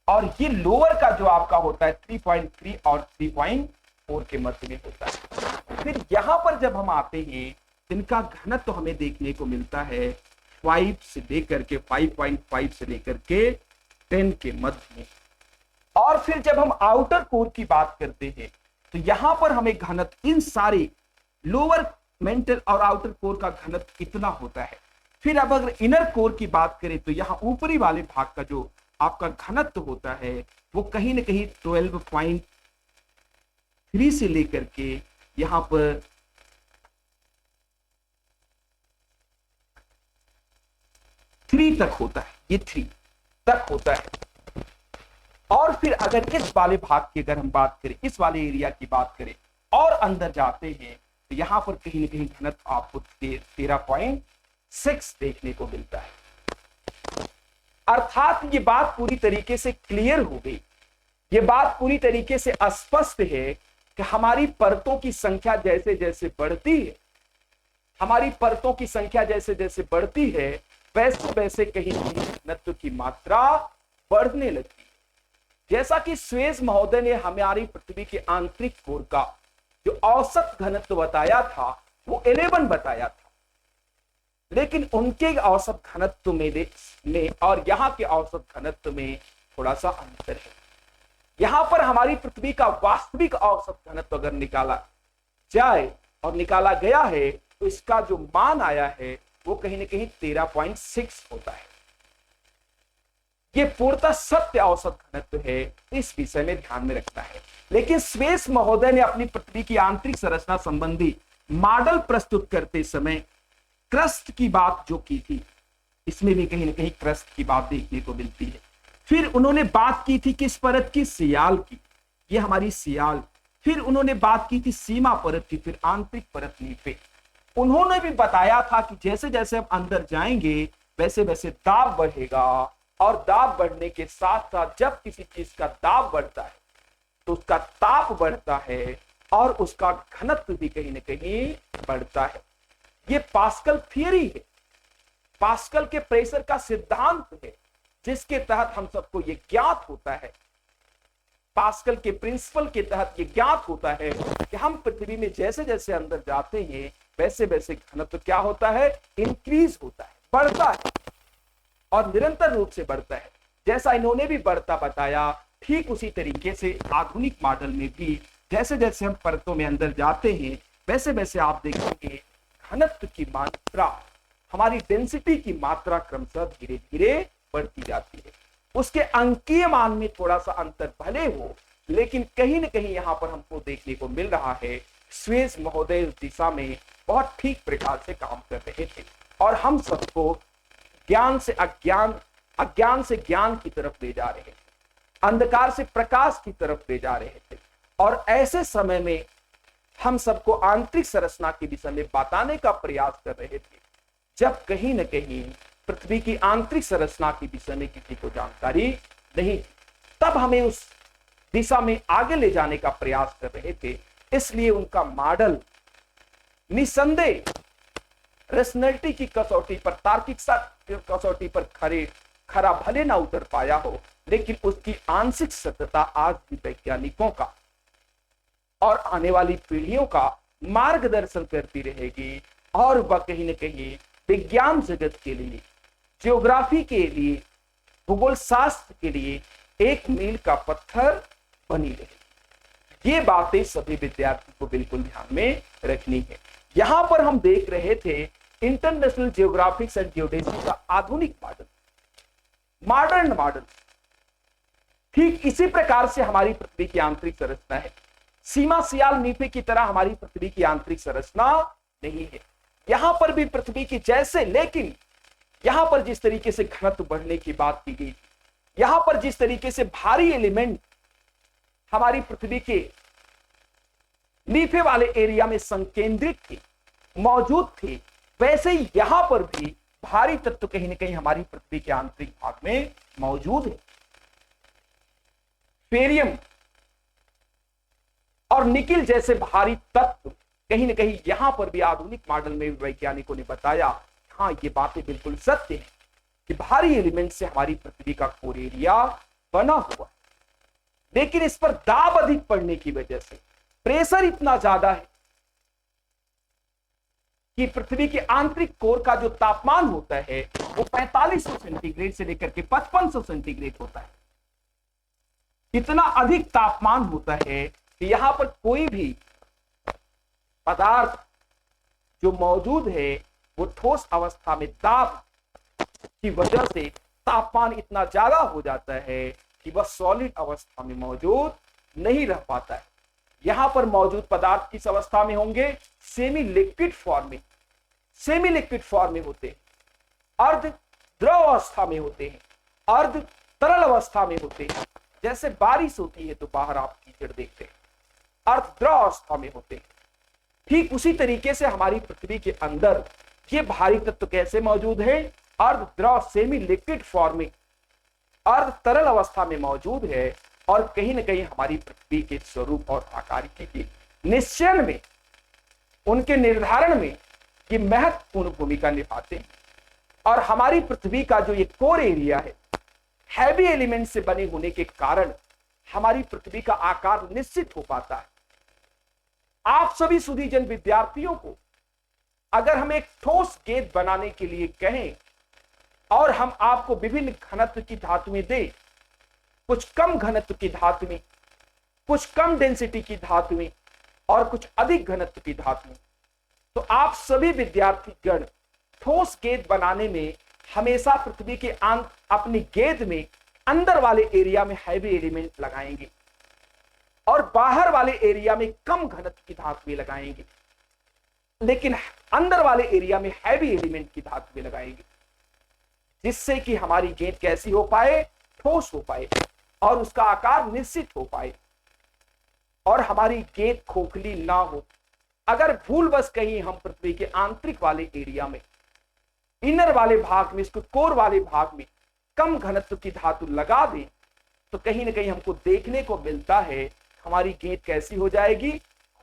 और ये लोअर का जो आपका होता है 3.3 और 3.4 के मध्य में होता है। फिर यहां पर जब हम आते हैं, इनका घनत्व हमें देखने को मिलता है 5 से लेकर के 5.5 से लेकर के 10 के मध्य में। और फिर जब हम आउटर कोर की बात करते हैं, तो यहां पर हमें घनत्व इन सारे लोअर मेंटल और आउटर कोर का घनत्व इतना होता है। फिर अब अगर इनर कोर की बात करें, तो यहां ऊपरी वाले भाग का जो आपका घनत्व होता है वो कहीं ना कहीं 12.3 से लेकर के यहां पर 3 तक होता है, ये 3 तक होता है। और फिर अगर इस वाले भाग की अगर हम बात करें, इस वाले एरिया की बात करें और अंदर जाते हैं, तो यहां पर कहीं ना कहीं घनत्व आपको 13.6 देखने को मिलता है। अर्थात ये बात पूरी तरीके से क्लियर हो गई, ये बात पूरी तरीके से स्पष्ट है कि हमारी परतों की संख्या जैसे जैसे बढ़ती है, हमारी परतों की संख्या जैसे जैसे बढ़ती है, वैसे वैसे कहीं घनत्व की मात्रा बढ़ने लगती है। जैसा कि स्वेज महोदय ने हमारी पृथ्वी के आंतरिक कोर का जो औसत घनत्व बताया था वो 11 बताया था, लेकिन उनके औसत घनत्व में और यहां के औसत घनत्व में थोड़ा सा अंतर है। यहां पर हमारी पृथ्वी का वास्तविक औसत घनत्व अगर निकाला जाए और निकाला गया है तो इसका जो मान आया है वो कहीं ना कहीं 13.6 होता है। ये पूर्णतः सत्य औसत घनत्व है, इस विषय में ध्यान में रखना है। लेकिन स्वेस महोदय ने अपनी पृथ्वी की आंतरिक संरचना संबंधी मॉडल प्रस्तुत करते समय क्रस्ट की बात जो की थी, इसमें भी कहीं ना कहीं क्रस्ट की बात देखने को मिलती है। फिर उन्होंने बात की थी किस परत की, सियाल की, ये हमारी सियाल। फिर उन्होंने बात की थी सीमा परत की, फिर आंतरिक परत नीचे। उन्होंने भी बताया था कि जैसे जैसे हम अंदर जाएंगे वैसे वैसे दाब बढ़ेगा, और दाब बढ़ने के साथ साथ जब किसी चीज का दाब बढ़ता है तो उसका ताप बढ़ता है और उसका घनत्व भी कहीं ना कहीं बढ़ता है। ये पास्कल थियरी है, पास्कल के प्रेशर का सिद्धांत है, जिसके तहत हम सबको ये ज्ञात होता है, पास्कल के प्रिंसिपल के तहत ये ज्ञात होता है कि हम पृथ्वी में जैसे जैसे अंदर जाते हैं वैसे वैसे घनत्व क्या होता है, इंक्रीज होता है, बढ़ता है और निरंतर रूप से बढ़ता है। जैसा इन्होंने भी बढ़ता बताया, ठीक उसी तरीके से आधुनिक मॉडल में भी जैसे जैसे हम परतों में अंदर जाते हैं वैसे वैसे आप देखेंगे घनत्व की मात्रा, हमारी डेंसिटी की मात्रा क्रमशः धीरे धीरे बढ़ती जाती है। उसके अंकीय मान में थोड़ा सा अंतर भले हो, लेकिन कहीं ना कहीं यहां पर हमको देखने को मिल रहा है स्वेस महोदय इस दिशा में बहुत ठीक प्रकार से काम कर रहे थे और हम सबको ज्ञान से अज्ञान, अज्ञान से ज्ञान की तरफ ले जा रहे थे, अंधकार से प्रकाश की तरफ ले जा रहे थे। और ऐसे समय में हम सबको आंतरिक संरचना के विषय में बताने का प्रयास कर रहे थे, जब कहीं न कहीं पृथ्वी की आंतरिक संरचना के विषय में किसी को जानकारी नहीं थी। तब हमें उस दिशा में आगे ले जाने का प्रयास कर रहे थे, इसलिए उनका मॉडल निसंदेह रेशनैलिटी की कसौटी पर, तार्किकता की कसौटी पर खरा भले ना उतर पाया हो, लेकिन उसकी आंशिक सत्यता आज भी वैज्ञानिकों का और आने वाली पीढ़ियों का मार्गदर्शन करती रहेगी और वह कहीं न कहीं विज्ञान जगत के लिए, ज्योग्राफी के लिए, भूगोल शास्त्र के लिए एक मील का पत्थर बनी रहेगी। ये बातें सभी विद्यार्थियों को बिल्कुल ध्यान में रखनी है। यहां पर हम देख रहे थे इंटरनेशनल जियोग्राफिक्स एंड जियोडेसी का आधुनिक मॉडल, मॉडर्न मॉडल। ठीक इसी प्रकार से हमारी पृथ्वी की आंतरिक संरचना है। सीमा सियाल नीफे की तरह हमारी पृथ्वी की आंतरिक संरचना नहीं है। यहां पर भी पृथ्वी की जैसे, लेकिन यहां पर जिस तरीके से घनत्व बढ़ने की बात की गई, यहां पर जिस तरीके से भारी एलिमेंट हमारी पृथ्वी के नीफे वाले एरिया में संकेंद्रित थे, मौजूद थे, वैसे ही यहां पर भी भारी तत्व कहीं ना कहीं हमारी पृथ्वी के आंतरिक भाग में मौजूद है। फेरियम और निकिल जैसे भारी तत्व कहीं ना कहीं यहां पर भी आधुनिक मॉडल में वैज्ञानिकों ने बताया, हाँ ये बातें बिल्कुल सत्य है कि भारी एलिमेंट से हमारी पृथ्वी का कोर एरिया बना हुआ है, लेकिन इस पर दाब अधिक पड़ने की वजह से, प्रेशर इतना ज्यादा है कि पृथ्वी के आंतरिक कोर का जो तापमान होता है वो 4500 सेंटीग्रेड से लेकर के 5500 सेंटीग्रेड होता है। इतना अधिक तापमान होता है कि यहां पर कोई भी पदार्थ जो मौजूद है वो ठोस अवस्था में दाब की वजह से तापमान इतना ज्यादा हो जाता है कि वह सॉलिड अवस्था में मौजूद नहीं रह पाता है। यहां पर मौजूद पदार्थ किस अवस्था में होंगे, सेमी लिक्विड फॉर्म में, सेमी लिक्विड फॉर्म में होते हैं, अर्ध द्रव अवस्था में होते हैं, अर्ध तरल अवस्था में होते हैं। जैसे बारिश होती है तो बाहर आप कीचड़ देखते हैं, अर्ध द्रव अवस्था में होते हैं। ठीक उसी तरीके से हमारी पृथ्वी के अंदर ये भारी तत्व कैसे मौजूद है, अर्ध द्रव सेमी लिक्विड फॉर्म में, अर्ध तरल अवस्था में मौजूद है और कहीं ना कहीं हमारी पृथ्वी के स्वरूप और आकार के निश्चयन में, उनके निर्धारण में ये महत्वपूर्ण भूमिका निभाते हैं। और हमारी पृथ्वी का जो ये कोर एरिया है, हैवी एलिमेंट से बने होने के कारण हमारी पृथ्वी का आकार निश्चित हो पाता है। आप सभी सुधीजन विद्यार्थियों को अगर हम एक ठोस गेंद बनाने के लिए कहें और हम आपको विभिन्न घनत्व की धातुएं दें, कुछ कम घनत्व की धातुएं, कुछ कम डेंसिटी की धातुएं और कुछ अधिक घनत्व की धातुएं, तो आप सभी विद्यार्थी गण ठोस गेंद बनाने में हमेशा पृथ्वी के अपनी गेंद में अंदर वाले एरिया में हैवी एलिमेंट लगाएंगे और बाहर वाले एरिया में कम घनत्व की धातुएं लगाएंगे, लेकिन अंदर वाले एरिया में हैवी एलिमेंट की धातुएं लगाएंगे, जिससे कि हमारी गेंद कैसी हो पाए, ठोस हो पाए और उसका आकार निश्चित हो पाए और हमारी गेंद खोखली ना हो। अगर भूलवश कहीं हम पृथ्वी के आंतरिक वाले एरिया में, इनर वाले भाग में, इसको कोर वाले भाग में कम घनत्व की धातु लगा दें तो कहीं ना कहीं हमको देखने को मिलता है हमारी गेंद कैसी हो जाएगी,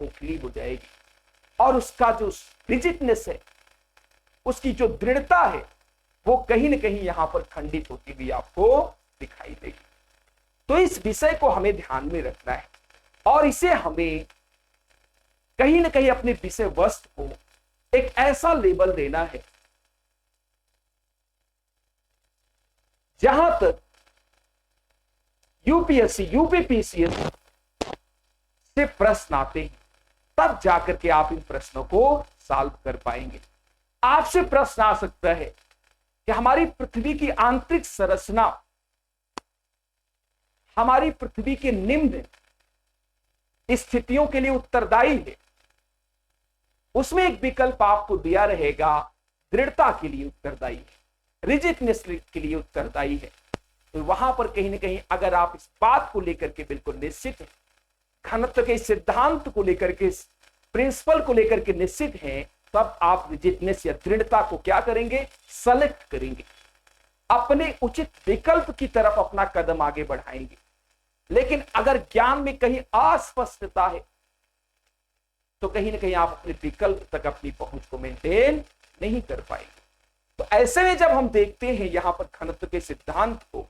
खोखली हो जाएगी और उसका जो रिजिडनेस है, उसकी जो दृढ़ता है, वो कहीं ना कहीं यहां पर खंडित होती हुई आपको दिखाई देगी। तो इस विषय को हमें ध्यान में रखना है और इसे हमें कहीं ना कहीं अपने विषय वस्तु को एक ऐसा लेबल देना है जहां तक यूपीएससी, यूपीपीसीएस से प्रश्न आते हैं तब जाकर के आप इन प्रश्नों को सॉल्व कर पाएंगे। आपसे प्रश्न आ सकता है कि हमारी पृथ्वी की आंतरिक संरचना हमारी पृथ्वी के निम्न स्थितियों के लिए उत्तरदायी है। उसमें एक विकल्प आपको दिया रहेगा दृढ़ता के लिए उत्तरदायी है, रिजिडनेस के लिए उत्तरदायी है। तो वहां पर कहीं ना कहीं अगर आप इस बात को लेकर के बिल्कुल निश्चित हैं, घनत्व के सिद्धांत को लेकर के, प्रिंसिपल को लेकर के निश्चित हैं, तब आप रिजिडनेस या दृढ़ता को क्या करेंगे, सेलेक्ट करेंगे, अपने उचित विकल्प की तरफ अपना कदम आगे बढ़ाएंगे। लेकिन अगर ज्ञान में कहीं अस्पष्टता है तो कहीं ना कहीं आप अपने विकल्प तक अपनी पहुंच को मेंटेन नहीं कर पाएंगे। तो ऐसे में जब हम देखते हैं यहां पर घनत्व के सिद्धांत को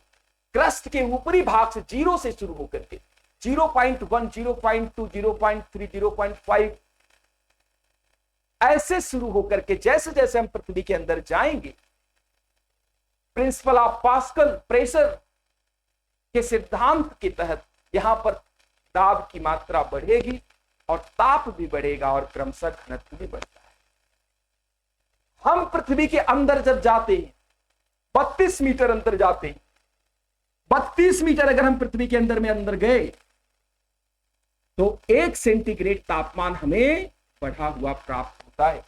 क्रस्ट के ऊपरी भाग से 0 से शुरू होकर के 0.1, 0.2, 0.3, 0.5 ऐसे शुरू होकर के जैसे जैसे हम पृथ्वी के अंदर जाएंगे, प्रिंसिपल ऑफ पास्कल प्रेशर के सिद्धांत के तहत यहां पर दाब की मात्रा बढ़ेगी और ताप भी बढ़ेगा और क्रमशः घनत्व भी बढ़ता है। हम पृथ्वी के अंदर जब जाते हैं, 32 मीटर अंदर जाते हैं, 32 मीटर अगर हम पृथ्वी के अंदर में अंदर गए तो 1 सेंटीग्रेड तापमान हमें बढ़ा हुआ प्राप्त होता है।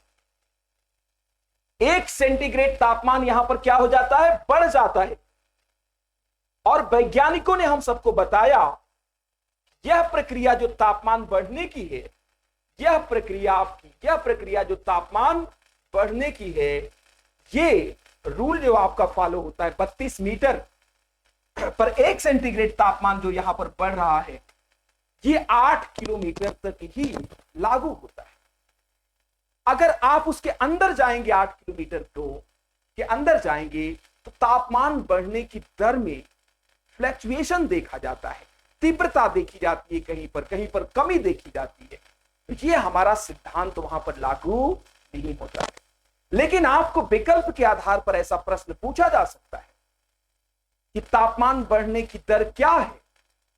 1 सेंटीग्रेड तापमान यहां पर क्या हो जाता है, बढ़ जाता है। और वैज्ञानिकों ने हम सबको बताया यह प्रक्रिया जो तापमान बढ़ने की है, यह प्रक्रिया जो तापमान बढ़ने की है, ये रूल जो आपका फॉलो होता है 32 मीटर पर 1 सेंटीग्रेड तापमान जो यहां पर बढ़ रहा है, ये 8 किलोमीटर तक ही लागू होता है। अगर आप उसके अंदर जाएंगे, 8 किलोमीटर के अंदर जाएंगे, तो तापमान बढ़ने की दर में फ्लक्चुएशन देखा जाता है, तीव्रता देखी जाती है, कहीं पर कमी देखी जाती है। तो ये हमारा सिद्धांत वहां पर लागू नहीं होता है। लेकिन आपको विकल्प के आधार पर ऐसा प्रश्न पूछा जा सकता है कि तापमान बढ़ने की दर क्या है,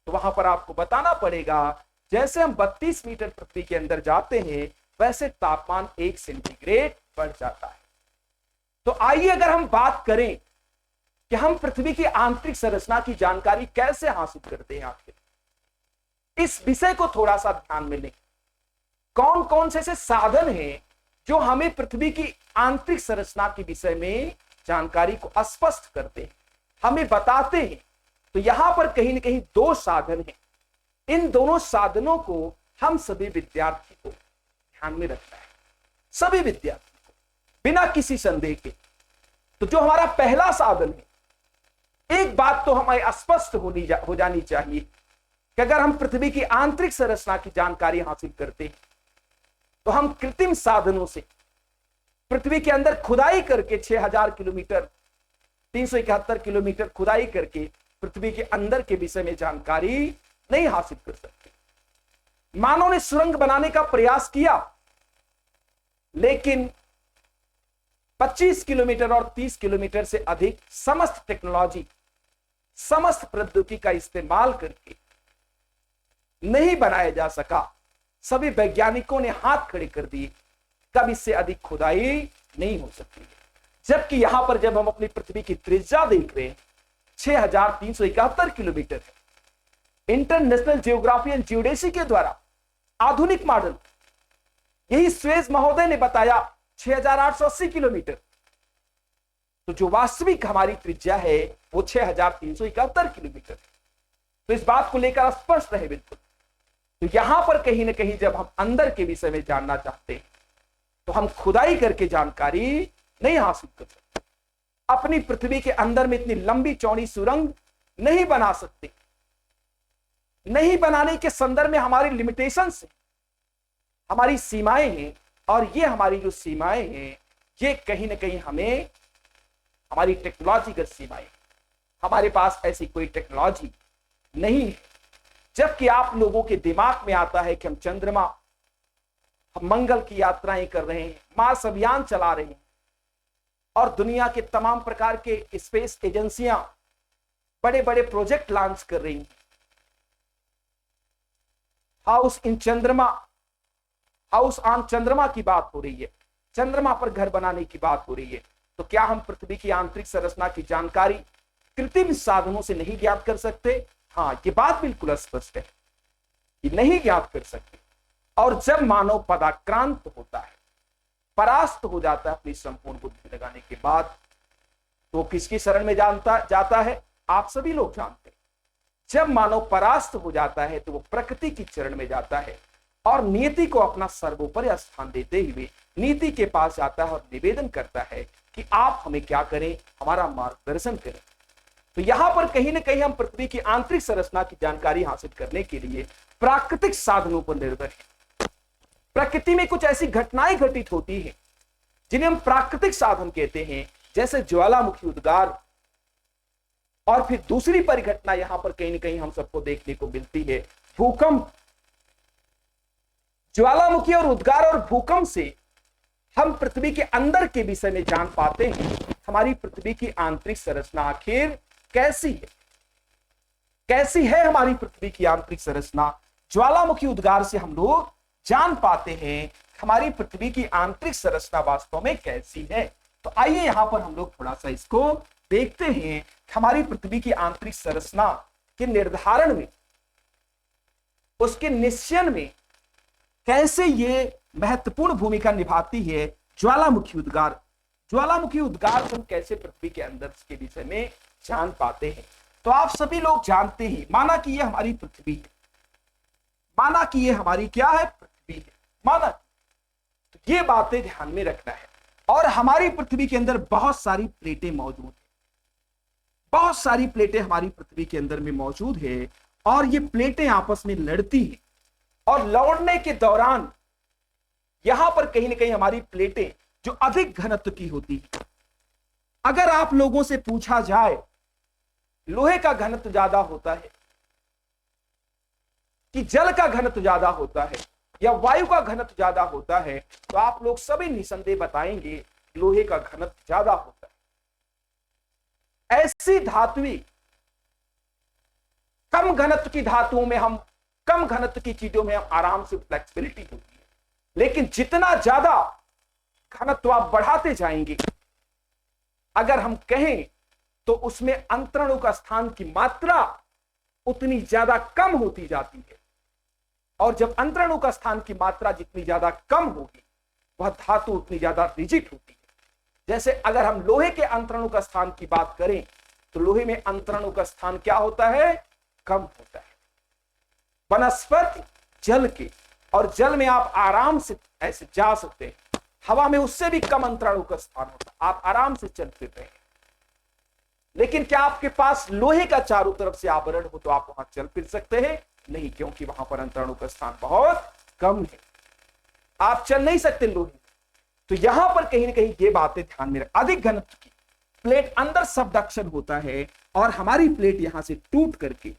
तो वहां पर आपको बताना पड़ेगा जैसे हम 32 मीटर पृथ्वी के अंदर जाते हैं वैसे तापमान 1 सेंटीग्रेड बढ़ जाता है। तो आइए अगर हम बात करें कि हम पृथ्वी की आंतरिक संरचना की जानकारी कैसे हासिल करते हैं, आखिर इस विषय को थोड़ा सा ध्यान में लें। कौन कौन से ऐसे साधन हैं जो हमें पृथ्वी की आंतरिक संरचना के विषय में जानकारी को स्पष्ट करते हैं, हमें बताते हैं। तो यहां पर कहीं ना कहीं 2 साधन हैं। इन दोनों साधनों को हम सभी विद्यार्थी को ध्यान में रखना है, सभी विद्यार्थी को बिना किसी संदेह के। तो जो हमारा पहला साधन है, एक बात तो हमें स्पष्ट हो जानी चाहिए कि अगर हम पृथ्वी की आंतरिक संरचना की जानकारी हासिल करते हैं तो हम कृत्रिम साधनों से पृथ्वी के अंदर खुदाई करके 6000 किलोमीटर 371 किलोमीटर खुदाई करके पृथ्वी के अंदर के विषय में जानकारी नहीं हासिल कर सकते। मानव ने सुरंग बनाने का प्रयास किया, लेकिन 25 किलोमीटर और 30 किलोमीटर से अधिक समस्त टेक्नोलॉजी, समस्त प्रौद्योगिकी का इस्तेमाल करके नहीं बनाया जा सका। सभी वैज्ञानिकों ने हाथ खड़े कर दिए, कब इससे अधिक खुदाई नहीं हो सकती। जबकि यहां पर जब हम अपनी पृथ्वी की त्रिज्या देख रहे हैं 6371 किलोमीटर है। इंटरनेशनल जियोग्राफी एंड जियोडेसी के द्वारा आधुनिक मॉडल, यही स्वेज महोदय ने बताया 6880 किलोमीटर। तो जो वास्तविक हमारी त्रिज्या है वो 6371 किलोमीटर। तो इस बात को लेकर स्पष्ट रहे बिल्कुल। तो यहां पर कहीं ना कहीं जब हम अंदर के विषय में जानना चाहते हैं तो हम खुदाई करके जानकारी नहीं हासिल कर सकते। अपनी पृथ्वी के अंदर में इतनी लंबी चौड़ी सुरंग नहीं बना सकते। नहीं बनाने के संदर्भ में हमारी लिमिटेशंस है, हमारी सीमाएं हैं। और ये हमारी जो सीमाएं हैं ये कहीं ना कहीं हमें, हमारी टेक्नोलॉजिकल सीमाएं, हमारे पास ऐसी कोई टेक्नोलॉजी नहीं है। जबकि आप लोगों के दिमाग में आता है कि हम चंद्रमा, हम मंगल की यात्राएं कर रहे हैं, मार्स अभियान चला रहे हैं और दुनिया के तमाम प्रकार के स्पेस एजेंसियां बड़े बड़े प्रोजेक्ट लॉन्च कर रही हैं। हाउस ऑन चंद्रमा की बात हो रही है, चंद्रमा पर घर बनाने की बात हो रही है। तो क्या हम पृथ्वी की आंतरिक संरचना की जानकारी कृत्रिम साधनों से नहीं ज्ञात कर सकते? हाँ, ये बात बिल्कुल स्पष्ट है, ये नहीं ज्ञात कर सकते। और जब मानव पदाक्रांत होता है, परास्त हो जाता है अपनी संपूर्ण बुद्धि लगाने के बाद, तो किसकी शरण में जाता है? आप सभी लोग जानते हैं। जब मानव परास्त हो जाता है तो वो प्रकृति की चरण में जाता है और नीति को अपना सर्वोपरि स्थान देते हुए नीति के पास जाता है और निवेदन करता है कि आप हमें क्या करें, हमारा मार्गदर्शन करें। तो यहां पर कहीं ना कहीं हम पृथ्वी की आंतरिक संरचना की जानकारी हासिल करने के लिए प्राकृतिक साधनों पर निर्भर हैं। प्रकृति में कुछ ऐसी घटनाएं घटित होती हैं जिन्हें हम प्राकृतिक साधन कहते हैं, जैसे ज्वालामुखी उद्गार। और फिर दूसरी परिघटना यहां पर कहीं ना कहीं हम सबको देखने को मिलती है, भूकंप। ज्वालामुखी और उद्गार और भूकंप से हम पृथ्वी के अंदर के विषय में जान पाते हैं हमारी पृथ्वी की आंतरिक संरचना आखिर कैसी है। कैसी है हमारी पृथ्वी की आंतरिक संरचना? ज्वालामुखी उद्गार से हम लोग जान पाते हैं हमारी पृथ्वी की आंतरिक संरचना वास्तव में कैसी है। तो आइए यहां पर हम लोग थोड़ा सा इसको देखते हैं, हमारी पृथ्वी की आंतरिक संरचना के निर्धारण में, उसके निश्चयन में कैसे ये महत्वपूर्ण भूमिका निभाती है ज्वालामुखी उद्गार। ज्वालामुखी उद्गार से हम कैसे पृथ्वी के अंदर के विषय में जान पाते हैं। तो आप सभी लोग जानते हैं, माना कि ये हमारी पृथ्वी है, माना कि ये हमारी क्या है? पृथ्वी है। माना तो ये बातें ध्यान में रखना है। और हमारी पृथ्वी के अंदर बहुत सारी प्लेटें मौजूद है, बहुत सारी प्लेटें हमारी पृथ्वी के अंदर में मौजूद है और ये प्लेटें आपस में लड़ती हैं। और लड़ने के दौरान यहां पर कहीं ना कहीं हमारी प्लेटें जो अधिक घनत्व की होती है, अगर आप लोगों से पूछा जाए लोहे का घनत्व ज्यादा होता है कि जल का घनत्व ज्यादा होता है या वायु का घनत्व ज्यादा होता है, तो आप लोग सभी निसंदेह बताएंगे लोहे का घनत्व ज्यादा होता है। ऐसी धातुएं, कम घनत्व की धातुओं में हम, कम घनत्व की चीजों में हम आराम से फ्लेक्सिबिलिटी होती है, लेकिन जितना ज्यादा घनत्व आप बढ़ाते जाएंगे, अगर हम कहें तो उसमें अंतरणों का स्थान की मात्रा उतनी ज्यादा कम होती जाती है। और जब अंतरणों का स्थान की मात्रा जितनी ज्यादा कम होगी, वह धातु उतनी ज्यादा रिजिड होती है। जैसे अगर हम लोहे के अंतरणों का स्थान की बात करें तो लोहे में अंतरणों का स्थान क्या होता है? कम होता है। वनस्पति जल के, और जल में आप आराम से ऐसे जा सकते हैं, हवा में उससे भी कम अंतरणों का स्थान होता है, आप आराम से चल फिर रहे हैं। लेकिन क्या आपके पास लोहे का चारों तरफ से आवरण हो तो आप वहां चल फिर सकते हैं? नहीं, क्योंकि वहां पर अंतरणों का स्थान बहुत कम है, आप चल नहीं सकते लोहे। तो यहां पर कहीं ना कहीं ये बातें ध्यान में रख। अधिक घनत्व की प्लेट अंदर सबडक्शन होता है और हमारी प्लेट यहां से टूट करके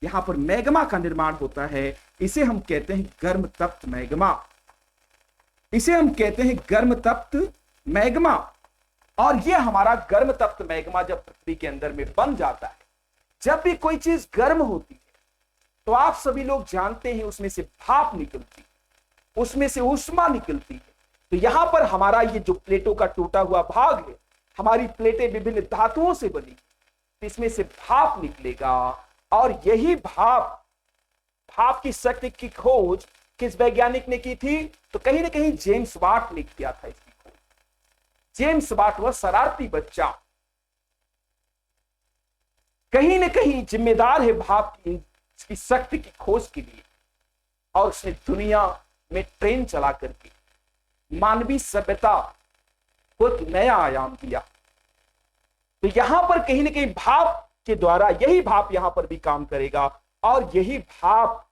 यहां पर मैग्मा का निर्माण होता है। इसे हम कहते हैं गर्म तप्त मैग्मा, इसे हम कहते हैं गर्म तप्त मैग्मा। और यह हमारा गर्म तप्त मैग्मा जब पृथ्वी के अंदर में बन जाता है, जब भी कोई चीज गर्म होती है तो आप सभी लोग जानते हैं उसमें से भाप निकलती है, उसमें से ऊष्मा निकलती है। तो यहां पर हमारा ये जो प्लेटों का टूटा हुआ भाग है, हमारी प्लेटें विभिन्न धातुओं से बनी, इसमें से भाप निकलेगा। और यही भाप की शक्ति की खोज किस वैज्ञानिक ने की थी? तो कहीं ना कहीं जेम्स वाट ने किया था इसकी खोज। जेम्स वाट वह शरारती बच्चा कहीं ना कहीं जिम्मेदार है भाप की शक्ति की खोज के लिए, और उसने दुनिया में ट्रेन चला करके मानवीय सभ्यता को एक नया आयाम दिया। तो यहां पर कहीं ना कहीं भाप के द्वारा, यही भाप यहां पर भी काम करेगा, और यही भाप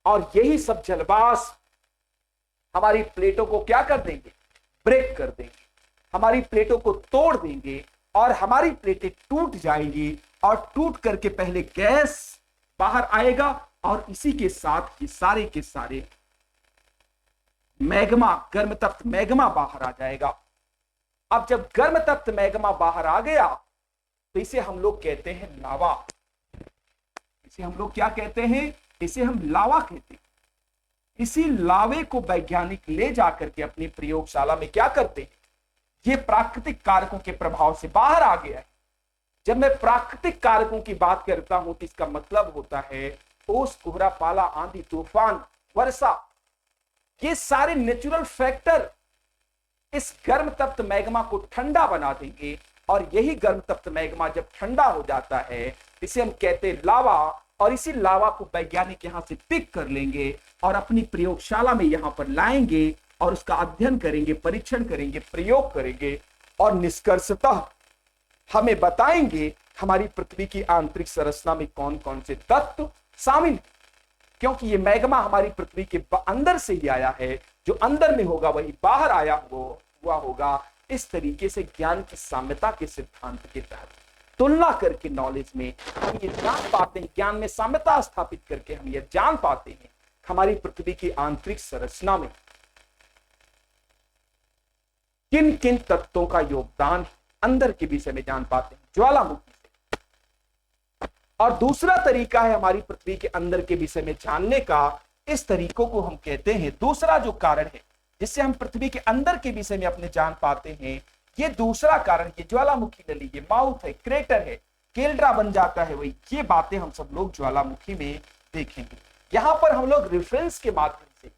और यही सब जलवाष्प हमारी प्लेटों को क्या कर देंगे? ब्रेक कर देंगे, हमारी प्लेटों को तोड़ देंगे, और हमारी प्लेटें टूट जाएंगी, और टूट करके पहले गैस बाहर आएगा, और इसी के साथ ये सारे के सारे मैग्मा, गर्म तप्त मैग्मा बाहर आ जाएगा। अब जब गर्म तप्त मैग्मा बाहर आ गया तो इसे हम लोग कहते हैं लावा। इसे हम लोग क्या कहते हैं? इसे हम लावा कहते हैं। इसी लावे को वैज्ञानिक ले जाकर के अपनी प्रयोगशाला में क्या करते हैं? ये प्राकृतिक कारकों के प्रभाव से बाहर आ गया है। जब मैं प्राकृतिक कारकों की बात करता हूं तो इसका मतलब होता है ओस, कोहरा, पाला, आंधी, तूफान, वर्षा, ये सारे नेचुरल फैक्टर इस गर्म तप्त मैग्मा को ठंडा बना देंगे। और यही गर्म तप्त मैग्मा जब ठंडा हो जाता है इसे हम कहते हैं लावा, और इसी लावा को वैज्ञानिक यहां से पिक कर लेंगे और अपनी प्रयोगशाला में यहां पर लाएंगे, और उसका अध्ययन करेंगे, परीक्षण करेंगे, प्रयोग करेंगे, और निष्कर्षतः हमें बताएंगे हमारी पृथ्वी की आंतरिक संरचना में कौन कौन से तत्व शामिल, क्योंकि ये मैग्मा हमारी पृथ्वी के अंदर से ही आया है, जो अंदर में होगा वही बाहर आया हुआ होगा। इस तरीके से ज्ञान की साम्यता के सिद्धांत के तहत तुलना करके नॉलेज में हम ये जान पाते हैं, ज्ञान में साम्यता स्थापित करके हम ये जान पाते हैं हमारी पृथ्वी की आंतरिक संरचना में किन किन तत्वों का योगदान अंदर के विषय में जान पाते हैं ज्वालामुखी से। और दूसरा तरीका है हमारी पृथ्वी के अंदर के विषय में जानने का, इस तरीकों को हम कहते हैं, दूसरा जो कारण है जिससे हम पृथ्वी के अंदर के विषय में अपने जान पाते हैं, ये दूसरा कारण, ये ज्वालामुखी नली, ये माउथ है, क्रेटर है, केल्ड्रा बन जाता है वही, ये बातें हम सब लोग ज्वालामुखी में देखेंगे। यहां पर हम लोग रेफरेंस के माध्यम से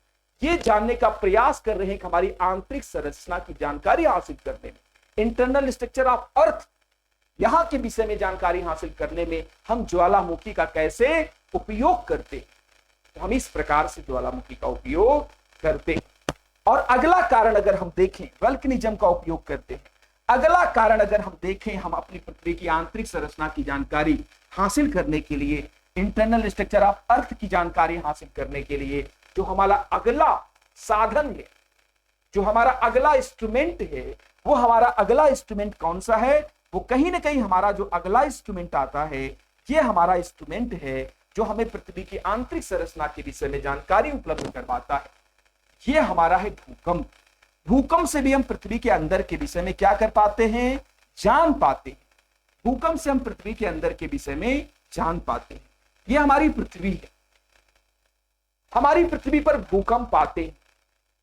ये जानने का प्रयास कर रहे हैं कि हमारी आंतरिक संरचना की जानकारी हासिल करने में, इंटरनल स्ट्रक्चर ऑफ अर्थ, यहां के विषय में जानकारी हासिल करने में हम ज्वालामुखी का कैसे उपयोग करते, तो हम इस प्रकार से ज्वालामुखी का उपयोग करते। और अगला कारण अगर हम देखें, वल्कनिज्म का उपयोग करते हैं। अगला कारण अगर हम देखें, हम अपनी पृथ्वी की आंतरिक संरचना की जानकारी हासिल करने के लिए, इंटरनल स्ट्रक्चर ऑफ अर्थ की जानकारी हासिल करने के लिए जो हमारा अगला साधन है, जो हमारा अगला इंस्ट्रूमेंट है, वो हमारा अगला इंस्ट्रूमेंट कौन सा है? वो कहीं ना कहीं हमारा जो अगला इंस्ट्रूमेंट आता है, ये हमारा इंस्ट्रूमेंट है जो हमें पृथ्वी की आंतरिक संरचना के विषय में जानकारी उपलब्ध करवाता है। ये हमारा है भूकंप। भूकंप से भी हम पृथ्वी के अंदर के विषय में क्या कर पाते हैं? जान पाते हैं। भूकंप से हम पृथ्वी के अंदर के विषय में जान पाते हैं। ये हमारी पृथ्वी है, हमारी पृथ्वी पर भूकंप आते हैं,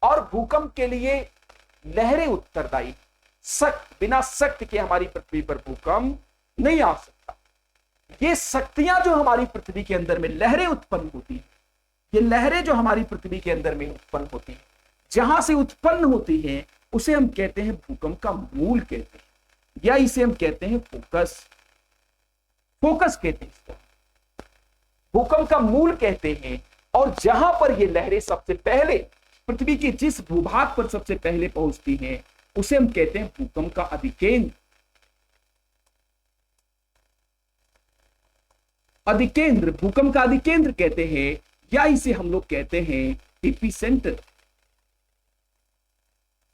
और भूकंप के लिए लहरें उत्तरदायी। सख्त, बिना शक्ति के हमारी पृथ्वी पर भूकंप नहीं आ सकता। ये शक्तियां जो हमारी पृथ्वी के अंदर में लहरें उत्पन्न होती हैं, ये लहरें जो हमारी पृथ्वी के अंदर में उत्पन्न होती हैं, जहां से उत्पन्न होती हैं, उसे हम कहते हैं भूकंप का मूल कहते हैं, या इसे हम कहते हैं फोकस। फोकस कहते हैं इसको, भूकंप का मूल कहते हैं। और जहां पर ये लहरें सबसे पहले पृथ्वी के जिस भूभाग पर सबसे पहले पहुंचती हैं, उसे हम कहते हैं भूकंप का अधिकेंद्र। अधिकेंद्र, भूकंप का अधिकेंद्र कहते हैं, या इसे हम लोग कहते हैं एपिसेंटर।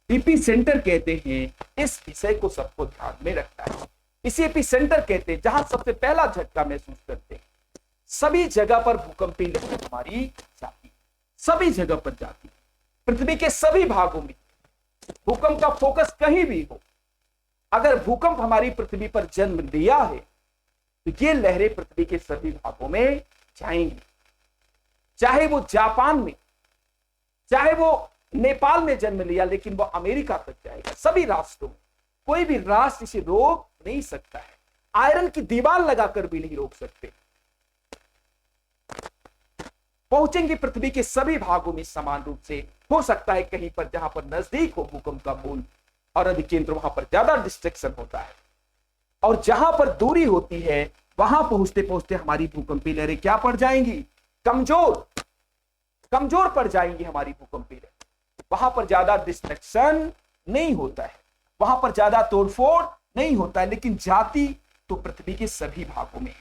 एपिसेंटर कहते हैं। इस विषय को सबको ध्यान में रखना है। इसे एपिसेंटर कहते हैं, जहां सबसे पहला झटका महसूस करते हैं, सभी जगह पर भूकंपीय लहर हमारी जाती है, सभी जगह पर जाती है। पृथ्वी के सभी भागों में भूकंप का फोकस कहीं भी हो, अगर भूकंप हमारी पृथ्वी पर जन्म लिया है तो ये लहरें पृथ्वी के सभी भागों में जाएंगी, चाहे वो जापान में, चाहे वो नेपाल में जन्म लिया, लेकिन वो अमेरिका तक जाएगा। सभी राष्ट्रों में कोई भी राष्ट्र इसे रोक नहीं सकता है, आयरन की दीवार लगाकर भी नहीं रोक सकते। पहुंचेंगे पृथ्वी के सभी भागों में समान रूप से। हो सकता है कहीं पर जहां पर नजदीक हो भूकंप का मूल और अधिकेंद्र, वहां पर ज्यादा डिस्ट्रक्शन होता है, और जहां पर दूरी होती है वहां पहुंचते पहुंचते हमारी भूकंपीय लहरें क्या पड़ जाएंगी, कमजोर पड़ जाएंगी हमारी भूकंपीय लहरें। वहां पर ज्यादा डिस्ट्रक्शन नहीं होता है, वहां पर ज्यादा तोड़फोड़ नहीं होता है, लेकिन जाति तो पृथ्वी के सभी भागों में।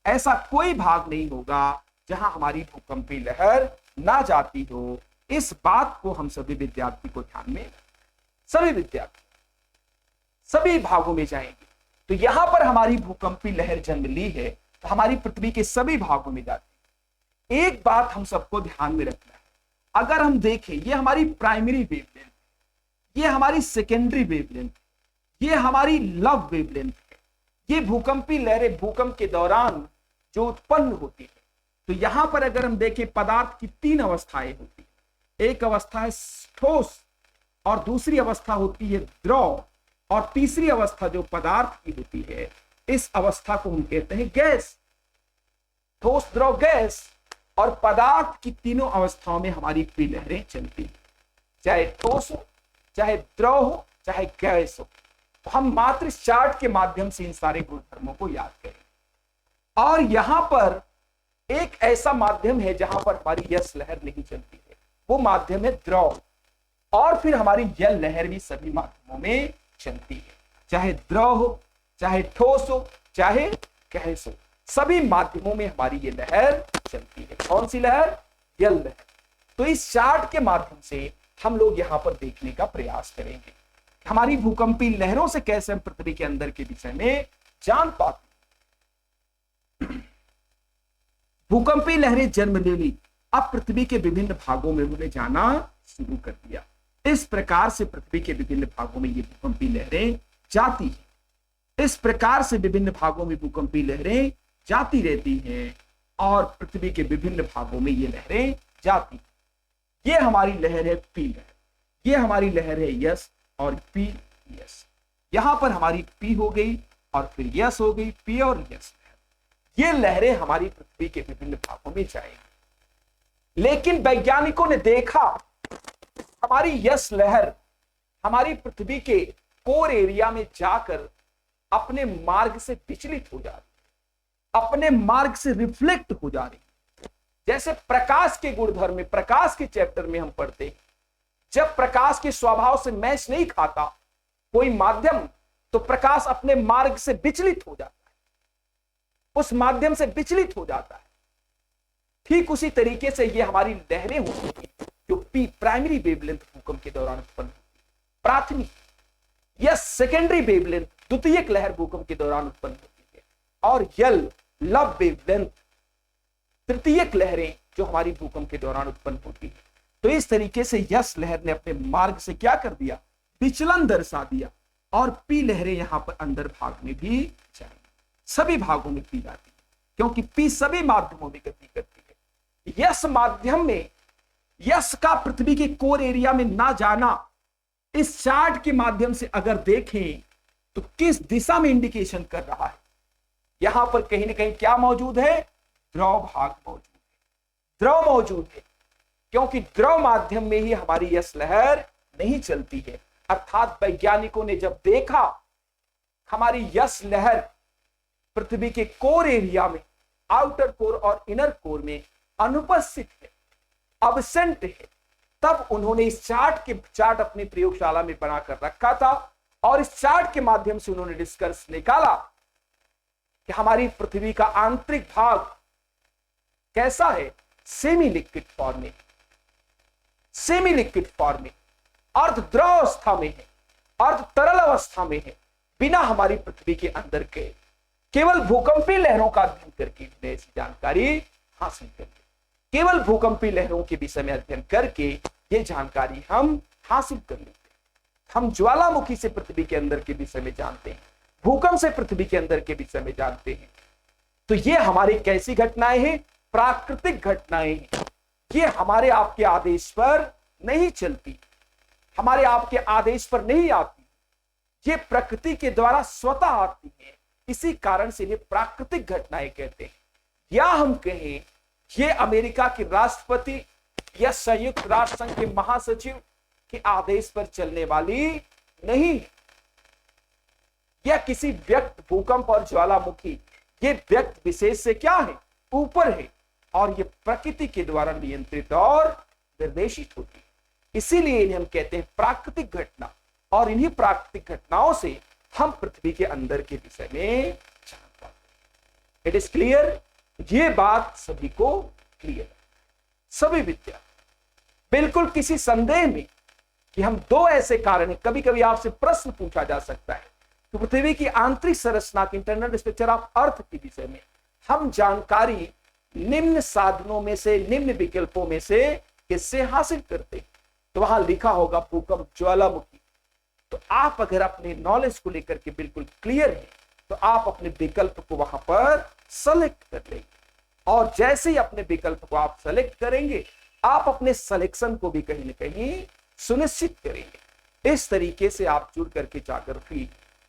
ऐसा कोई भाग नहीं होगा जहां हमारी भूकंपीय लहर ना जाती हो। इस बात को हम सभी विद्यार्थी को ध्यान में, सभी विद्यार्थी सभी भागों में जाएंगे। तो यहां पर हमारी भूकंपीय लहर जन्म ली है तो हमारी पृथ्वी के सभी भागों में जाती है। एक बात हम सबको ध्यान में रखना है, अगर हम देखें ये हमारी प्राइमरी वेवलेंथ, ये हमारी सेकेंडरी वेवलेंथ, ये हमारी लव वेवलेंथ है। ये भूकंपीय लहरें भूकंप के दौरान जो उत्पन्न होती है, तो यहां पर अगर हम देखें पदार्थ की तीन अवस्थाएं होती है। एक अवस्था है ठोस, और दूसरी अवस्था होती है द्रव, और तीसरी अवस्था जो पदार्थ की होती है, इस अवस्था को हम कहते हैं गैस। ठोस, द्रव, गैस और पदार्थ की तीनों अवस्थाओं में हमारी पी लहरें चलती हैं, चाहे ठोस हो, चाहे द्रव हो, चाहे गैस हो। तो हम मात्र इस चार्ट के माध्यम से इन सारे गुणधर्मों को याद करें। और यहां पर एक ऐसा माध्यम है जहां पर हमारी यस लहर नहीं चलती है, वो माध्यम है द्रव। और फिर हमारी यल लहर भी सभी माध्यमों में चलती है, चाहे द्रव हो, चाहे ठोस हो, चाहे गैस हो, सभी माध्यमों में हमारी ये लहर चलती है। कौन सी लहर? यल लहर। तो इस चार्ट के माध्यम से हम लोग यहां पर देखने का प्रयास करेंगे हमारी भूकंपीय लहरों से कैसे हम पृथ्वी के अंदर के विषय में जान पाते। भूकंपीय लहरें जन्म ले ली, अब पृथ्वी के विभिन्न भागों में उन्हें जाना शुरू कर दिया। इस प्रकार से पृथ्वी के विभिन्न भागों में ये भूकंपीय लहरें जाती हैं। इस प्रकार से विभिन्न भागों में भूकंपीय लहरें जाती रहती हैं और पृथ्वी के विभिन्न भागों में ये लहरें जाती हैं। ये हमारी लहर है पी लहर, ये हमारी लहर है यस और पी यस। यहां पर हमारी पी हो गई और फिर यस हो गई, पी और यस। ये लहरें हमारी पृथ्वी के विभिन्न भागों में जाएंगी। लेकिन वैज्ञानिकों ने देखा हमारी यस लहर हमारी पृथ्वी के कोर एरिया में जाकर अपने मार्ग से विचलित हो जा रही, अपने मार्ग से रिफ्लेक्ट हो जा रही। जैसे प्रकाश के गुणधर्म में, प्रकाश के चैप्टर में हम पढ़ते हैं, जब प्रकाश के स्वभाव से मैच नहीं खाता कोई माध्यम, तो प्रकाश अपने मार्ग से विचलित हो जाता है, उस माध्यम से विचलित हो जाता है। ठीक उसी तरीके से ये हमारी लहरें होती हैं जो पी प्राइमरी वेवलेंथ भूकंप के दौरान उत्पन्न होती है, प्राथमिक या सेकेंडरी वेवलेंथ द्वितीयक लहर भूकंप के दौरान उत्पन्न होती है, और यल लव वेवलेंथ तृतीयक लहरें जो हमारी भूकंप के दौरान उत्पन्न होती है। तो इस तरीके से यस लहर ने अपने मार्ग से क्या कर दिया, विचलन दर्शा दिया, और पी लहरें यहां पर अंदर भाग में भी जाएंगी, सभी भागों में पी जाती है, क्योंकि पी सभी माध्यमों में गति करती है। यस माध्यम में यस का पृथ्वी के कोर एरिया में ना जाना, इस चार्ट के माध्यम से अगर देखें तो किस दिशा में इंडिकेशन कर रहा है। यहां पर कहीं ना कहीं क्या मौजूद है, द्रव भाग मौजूद है, द्रव मौजूद है, क्योंकि द्रव माध्यम में ही हमारी यस लहर नहीं चलती है। अर्थात वैज्ञानिकों ने जब देखा हमारी यस लहर पृथ्वी के कोर एरिया में, आउटर कोर और इनर कोर में अनुपस्थित है, अब्सेंट है, तब उन्होंने इस चार्ट अपनी प्रयोगशाला में बनाकर रखा था, और इस चार्ट के माध्यम से उन्होंने निष्कर्ष निकाला कि हमारी पृथ्वी का आंतरिक भाग कैसा है, सेमी लिक्विड फॉर्म में, सेमी लिक्विड फॉर्म में, अर्ध द्रव अवस्था में है, अर्ध तरल अवस्था में है, बिना हमारी पृथ्वी के अंदर के केवल भूकंपीय लहरों का अध्ययन करके ऐसी जानकारी हासिल कर ली। केवल भूकंपीय लहरों के विषय में अध्ययन करके ये जानकारी हम हासिल कर लेते हैं। हम ज्वालामुखी से पृथ्वी के अंदर के विषय में जानते हैं, भूकंप से पृथ्वी के अंदर के विषय में जानते हैं। तो ये हमारी कैसी घटनाएं हैं? प्राकृतिक घटनाएं हैं। ये हमारे आपके आदेश पर नहीं चलती, हमारे आपके आदेश पर नहीं आती, ये प्रकृति के द्वारा स्वतः आती है। इसी कारण से इन्हें प्राकृतिक घटनाएं कहते हैं। या हम कहें ये अमेरिका के राष्ट्रपति या संयुक्त राष्ट्र संघ के महासचिव के आदेश पर चलने वाली नहीं, या किसी व्यक्ति, भूकंप और ज्वालामुखी ये व्यक्ति विशेष से क्या है? ऊपर है, और ये प्रकृति के द्वारा नियंत्रित और निर्देशित होती है। इसीलिए इन्हें हम कहते हैं प्राकृतिक घटना, और इन्हीं प्राकृतिक घटनाओं से हम पृथ्वी के अंदर के विषय में जान पाते हैं। It is clear? ये बात सभी को क्लियर है, सभी विद्यार्थी बिल्कुल किसी संदेह में कि हम दो ऐसे कारण हैं। कभी कभी आपसे प्रश्न पूछा जा सकता है कि पृथ्वी की आंतरिक संरचना की इंटरनल स्ट्रक्चर ऑफ अर्थ के विषय में हम जानकारी निम्न साधनों में से, निम्न विकल्पों में से किससे हासिल करते हैं? तो वहां लिखा होगा भूकंप, ज्वालामुखी। तो आप अगर अपने नॉलेज को लेकर के बिल्कुल क्लियर है तो आप अपने विकल्प को वहां पर सेलेक्ट कर लेंगे, और जैसे ही अपने विकल्प को आप सेलेक्ट करेंगे आप अपने सिलेक्शन को भी कहीं ना कहीं सुनिश्चित करेंगे। इस तरीके से आप जुड़ करके जाकर भी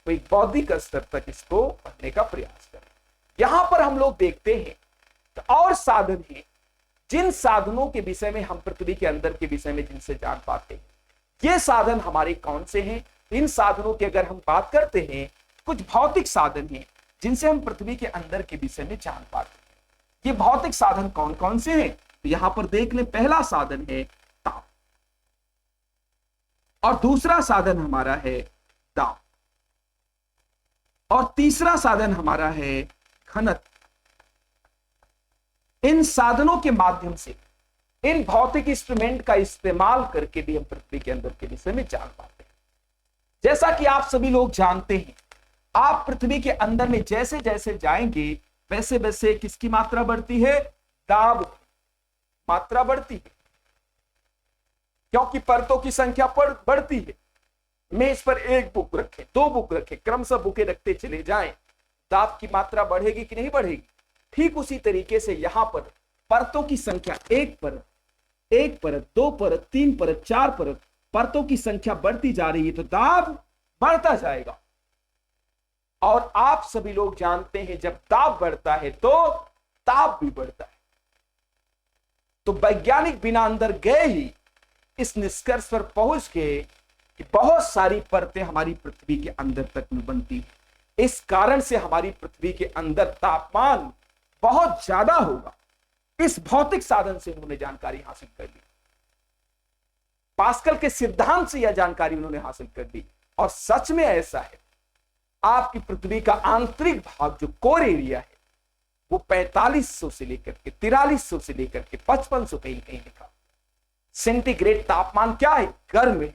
कोई बौद्धिक स्तर तक इसको पढ़ने का प्रयास करें। यहां पर हम लोग देखते हैं तो और साधन हैं, जिन साधनों के विषय में हम पृथ्वी के अंदर के विषय में जिनसे जान पाते हैं। ये साधन हमारे कौन से हैं? इन साधनों की अगर हम बात करते हैं, कुछ भौतिक साधन हैं जिनसे हम पृथ्वी के अंदर के विषय में जान पाते हैं। ये भौतिक साधन कौन कौन से हैं? तो यहां पर देख लें, पहला साधन है ताप, और दूसरा साधन हमारा है दाब, और तीसरा साधन हमारा है घनत्व। इन साधनों के माध्यम से, इन भौतिक इंस्ट्रूमेंट का इस्तेमाल करके भी हम पृथ्वी के अंदर के विषय में जान पाते हैं। जैसा कि आप सभी लोग जानते हैं, आप पृथ्वी के अंदर में जैसे जैसे जाएंगे वैसे वैसे किसकी मात्रा बढ़ती है? दाब की मात्रा बढ़ती है, क्योंकि परतों की संख्या बढ़ती है। मेज पर एक बुक रखें, दो बुक रखें, क्रमशः बुकें रखते चले जाएं, दाब की मात्रा बढ़ेगी कि नहीं बढ़ेगी? ठीक उसी तरीके से यहां पर परतों की संख्या, एक परत, दो परत, तीन परत, चार परत, परतों की संख्या बढ़ती जा रही है तो दाब बढ़ता जाएगा। और आप सभी लोग जानते हैं जब दाब बढ़ता है तो ताप भी बढ़ता है। तो वैज्ञानिक बिना अंदर गए ही इस निष्कर्ष पर पहुंच गए कि बहुत सारी परतें हमारी पृथ्वी के अंदर तक में बनती है। इस कारण से हमारी पृथ्वी के अंदर तापमान बहुत ज्यादा होगा। इस भौतिक साधन से उन्होंने जानकारी हासिल कर ली, पास्कल के सिद्धांत से यह जानकारी उन्होंने हासिल कर ली। और सच में ऐसा है, आपकी पृथ्वी का आंतरिक भाग जो कोर एरिया है वो 4500 से लेकर के 4300 से लेकर के 5500 कहीं कहीं लिखा। सेंटीग्रेड तापमान क्या है? गर्म है,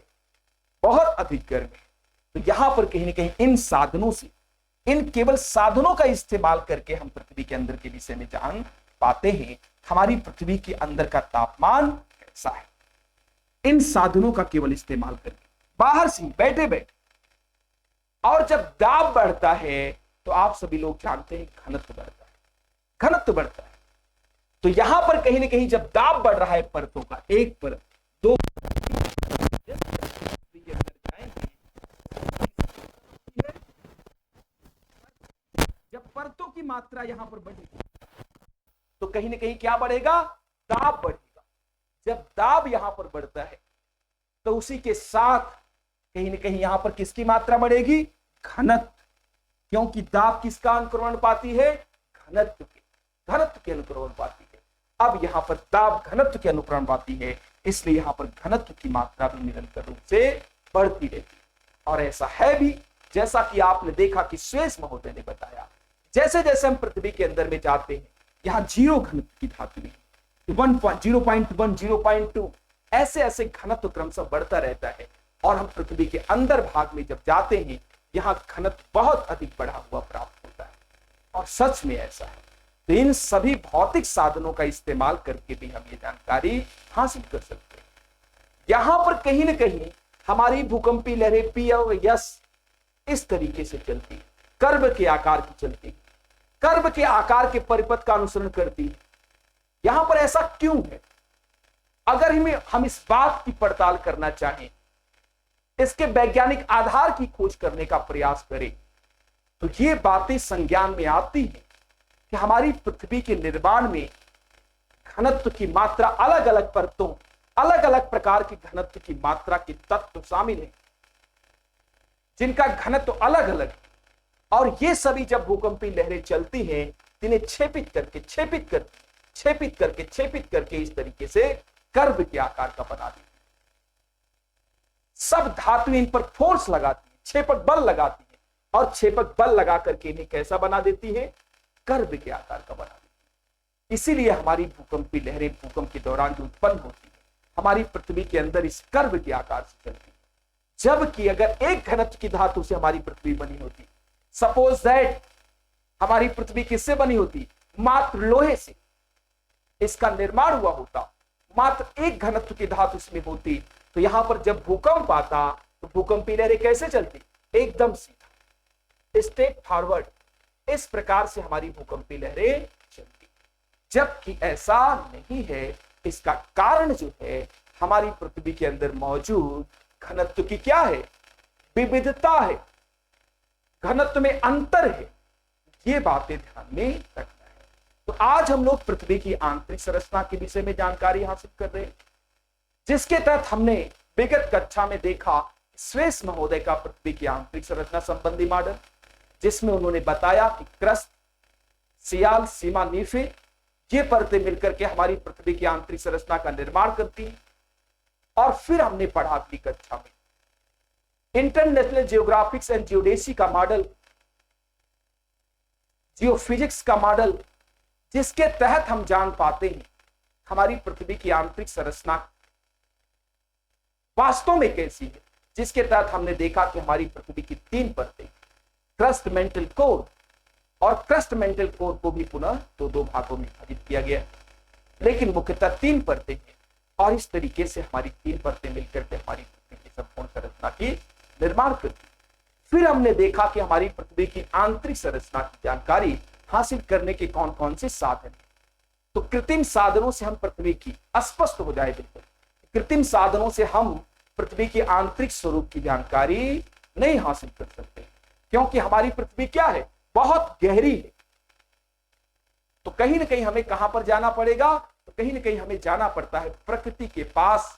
बहुत अधिक गर्म है। तो यहां पर कहीं ना कहीं इन साधनों से, इन केवल साधनों का इस्तेमाल करके हम पृथ्वी के अंदर के विषय में जान पाते हैं हमारी पृथ्वी के अंदर का तापमान कैसा है। इन साधनों का केवल इस्तेमाल करके बाहर से बैठे बैठे। और जब दाब बढ़ता है तो आप सभी लोग जानते हैं घनत्व बढ़ता है, घनत्व बढ़ता है। तो यहां पर कहीं ना कहीं जब दाब बढ़ रहा है परतों का, एक परत, दो जब परतों की मात्रा यहां पर बढ़ेगी तो कहीं ना कहीं क्या बढ़ेगा? दाब बढ़ेगा। जब दाब यहां पर बढ़ता है तो उसी के साथ कहीं ना कहीं यहां पर किसकी मात्रा बढ़ेगी? घनत्व। क्योंकि दाब किसका अनुक्रमणपाती है? घनत्व के, घनत्व के अनुक्रमणपाती है। अब यहां पर दाब घनत्व के अनुक्रमणपाती है, इसलिए यहां पर घनत्व की मात्रा भी निरंतर रूप से बढ़ती रहती है। और ऐसा है भी, जैसा कि आपने देखा कि श्वेस महोदय ने बताया, जैसे जैसे हम पृथ्वी के अंदर में जाते हैं यहां 0 घनत्व की धातु में 1.0.1, 0.2 ऐसे ऐसे घनत्व क्रमशः बढ़ता रहता है। और हम पृथ्वी के अंदर भाग में जब जाते हैं यहां घनत्व बहुत अधिक बढ़ा हुआ प्राप्त होता है। और सच में ऐसा है। तो इन सभी भौतिक साधनों का इस्तेमाल करके भी हम ये जानकारी हासिल कर सकते हैं। यहां पर कहीं ना कहीं हमारी भूकंपी लहरें पी और यस इस तरीके से चलती है, कर्व के आकार की चलती है, कर्व के आकार के परिपथ का अनुसरण करती है। यहां पर ऐसा क्यों है? अगर हम इस बात की पड़ताल करना चाहें, इसके वैज्ञानिक आधार की खोज करने का प्रयास करें, तो ये बातें संज्ञान में आती हैं कि हमारी पृथ्वी के निर्माण में घनत्व की मात्रा अलग अलग परतों, अलग अलग प्रकार की घनत्व की मात्रा के तत्व शामिल हैं, जिनका घनत्व अलग अलग है। और ये सभी जब भूकंपी लहरें चलती हैं, इन्हें छेपित करके इस तरीके से कर्व के आकार का बना देती है। सब धातु इन पर फोर्स लगाती है, छेपक बल लगाती है, और छेपक बल लगा करके इन्हें कैसा बना देती है? कर्व के आकार का बना देती है। इसीलिए हमारी भूकंपी लहरें भूकंप के दौरान जो उत्पन्न होती है, हमारी पृथ्वी के अंदर इस कर्व के आकार से चलती है। जबकि अगर एक घनत्व की धातु से हमारी पृथ्वी बनी होती, सपोज दैट हमारी पृथ्वी किससे बनी होती? मात्र लोहे से इसका निर्माण हुआ होता, मात्र एक घनत्व की धातु इसमें होती, तो यहां पर जब भूकंप आता तो भूकंपी लहरें कैसे चलती? एकदम सीधा, स्ट्रेट फॉरवर्ड, इस प्रकार से हमारी भूकंपी लहरें चलती। जबकि ऐसा नहीं है। इसका कारण जो है, हमारी पृथ्वी के अंदर मौजूद घनत्व की क्या है? विविधता है, घनत्व में अंतर है। ये बातें ध्यान में रखना है। तो आज हम लोग पृथ्वी की आंतरिक संरचना के विषय में जानकारी हासिल कर रहे हैं, जिसके तहत हमने विगत कक्षा में देखा स्वेस महोदय का पृथ्वी की आंतरिक संरचना संबंधी मॉडल, जिसमें उन्होंने बताया कि क्रस्ट, सियाल, सीमा, नीफे, ये परतें मिलकर के हमारी पृथ्वी की आंतरिक संरचना का निर्माण करती हैं। और फिर हमने पढ़ा अगली कक्षा में इंटरनेशनल जियोग्राफिक्स एंड जियोडेसी का मॉडल, जियोफिजिक्स का मॉडल, जिसके तहत हम जान पाते हैं हमारी पृथ्वी की आंतरिक संरचना वास्तव में कैसी है, जिसके तहत हमने देखा कि हमारी पृथ्वी की 3 परतें, क्रस्ट, मेंटल कोर, और क्रस्ट मेंटल कोर को भी पुनः दो भागों में विभाजित किया गया, लेकिन मुख्यतः 3 परतें हैं। और इस तरीके से हमारी 3 परतें मिलकर के हमारी पृथ्वी की संपूर्ण संरचना की निर्माण करती। फिर हमने देखा कि हमारी पृथ्वी की आंतरिक संरचना की जानकारी हासिल करने के कौन कौन से साधन हैं। तो कृत्रिम साधनों से हम पृथ्वी की अस्पष्ट हो जाए, बिल्कुल कृत्रिम साधनों से हम पृथ्वी के आंतरिक स्वरूप की जानकारी नहीं हासिल कर सकते, क्योंकि हमारी पृथ्वी क्या है? बहुत गहरी है। तो कहीं ना कहीं हमें कहां पर जाना पड़ेगा? तो कहीं ना कहीं हमें जाना पड़ता है प्रकृति के पास।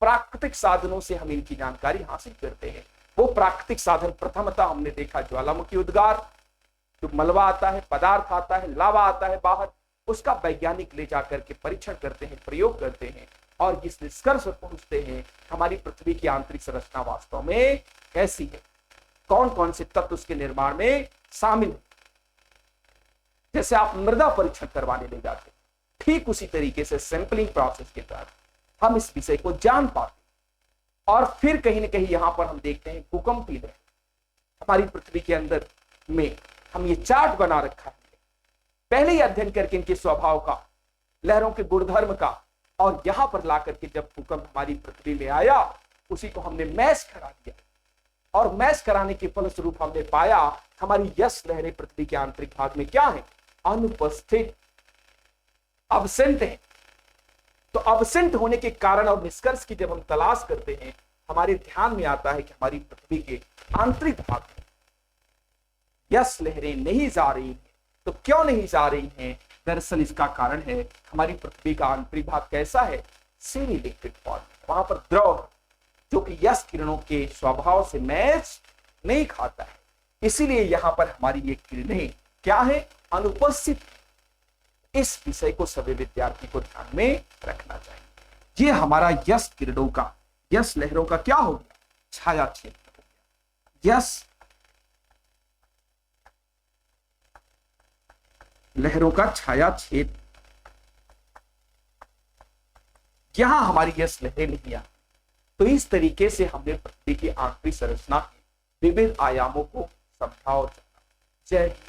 प्राकृतिक साधनों से हम इनकी जानकारी हासिल करते हैं। वो प्राकृतिक साधन प्रथमतः हमने देखा ज्वालामुखी उद्गार, जो मलबा आता है, पदार्थ आता है, लावा आता है बाहर, उसका वैज्ञानिक ले जाकर के परीक्षण करते हैं, प्रयोग करते हैं, और इस निष्कर्ष पर पहुंचते हैं हमारी पृथ्वी की आंतरिक संरचना वास्तव में कैसी है, कौन कौन से तत्व उसके निर्माण में शामिल है। जैसे आप मृदा परीक्षण करवाने ले जाते हैं, ठीक उसी तरीके से सैंपलिंग प्रोसेस के तहत हम इस विषय को जान पाते हैं। और फिर कहीं ना कहीं यहां पर हम देखते हैं भूकंपी लहर। हमारी पृथ्वी के अंदर में हम ये चार्ट बना रखा है, पहले ही अध्ययन करके इनके स्वभाव का, लहरों के गुणधर्म का, और यहां पर ला करके जब भूकंप हमारी पृथ्वी में आया, उसी को हमने मैच करा दिया, और मैच कराने के फलस्वरूप हमने पाया हमारी यस लहरें पृथ्वी के आंतरिक भाग में क्या है? अनुपस्थित, अब्सेंट है। तो अब्सेंट होने के कारण और निष्कर्ष की जब हम तलाश करते हैं, हमारे ध्यान में आता है कि हमारी पृथ्वी के आंतरिक भाग में यस लहरें नहीं जा रही हैं। तो क्यों नहीं जा रही हैं? दरअसल इसका कारण है हमारी पृथ्वी का आंतरिक भाग कैसा है? सेमी लिक्विड फॉर्म, वहां पर द्रव जो कि यस किरणों के स्वभाव से मैच नहीं खाता है, इसीलिए यहां पर हमारी ये किरणें क्या है? अनुपस्थित। इस विषय को सभी विद्यार्थी को ध्यान में रखना चाहिए। ये हमारा यस किरणों का, यस लहरों का क्या हो गया? छाया क्षेत्र हो गया। यस लहरों का छाया क्षेत्र, यहां हमारी यस लहरें नहीं आती। तो इस तरीके से हमने पृथ्वी की आंतरिक संरचना के विभिन्न आयामों को समझा और जाना। जय हिंद।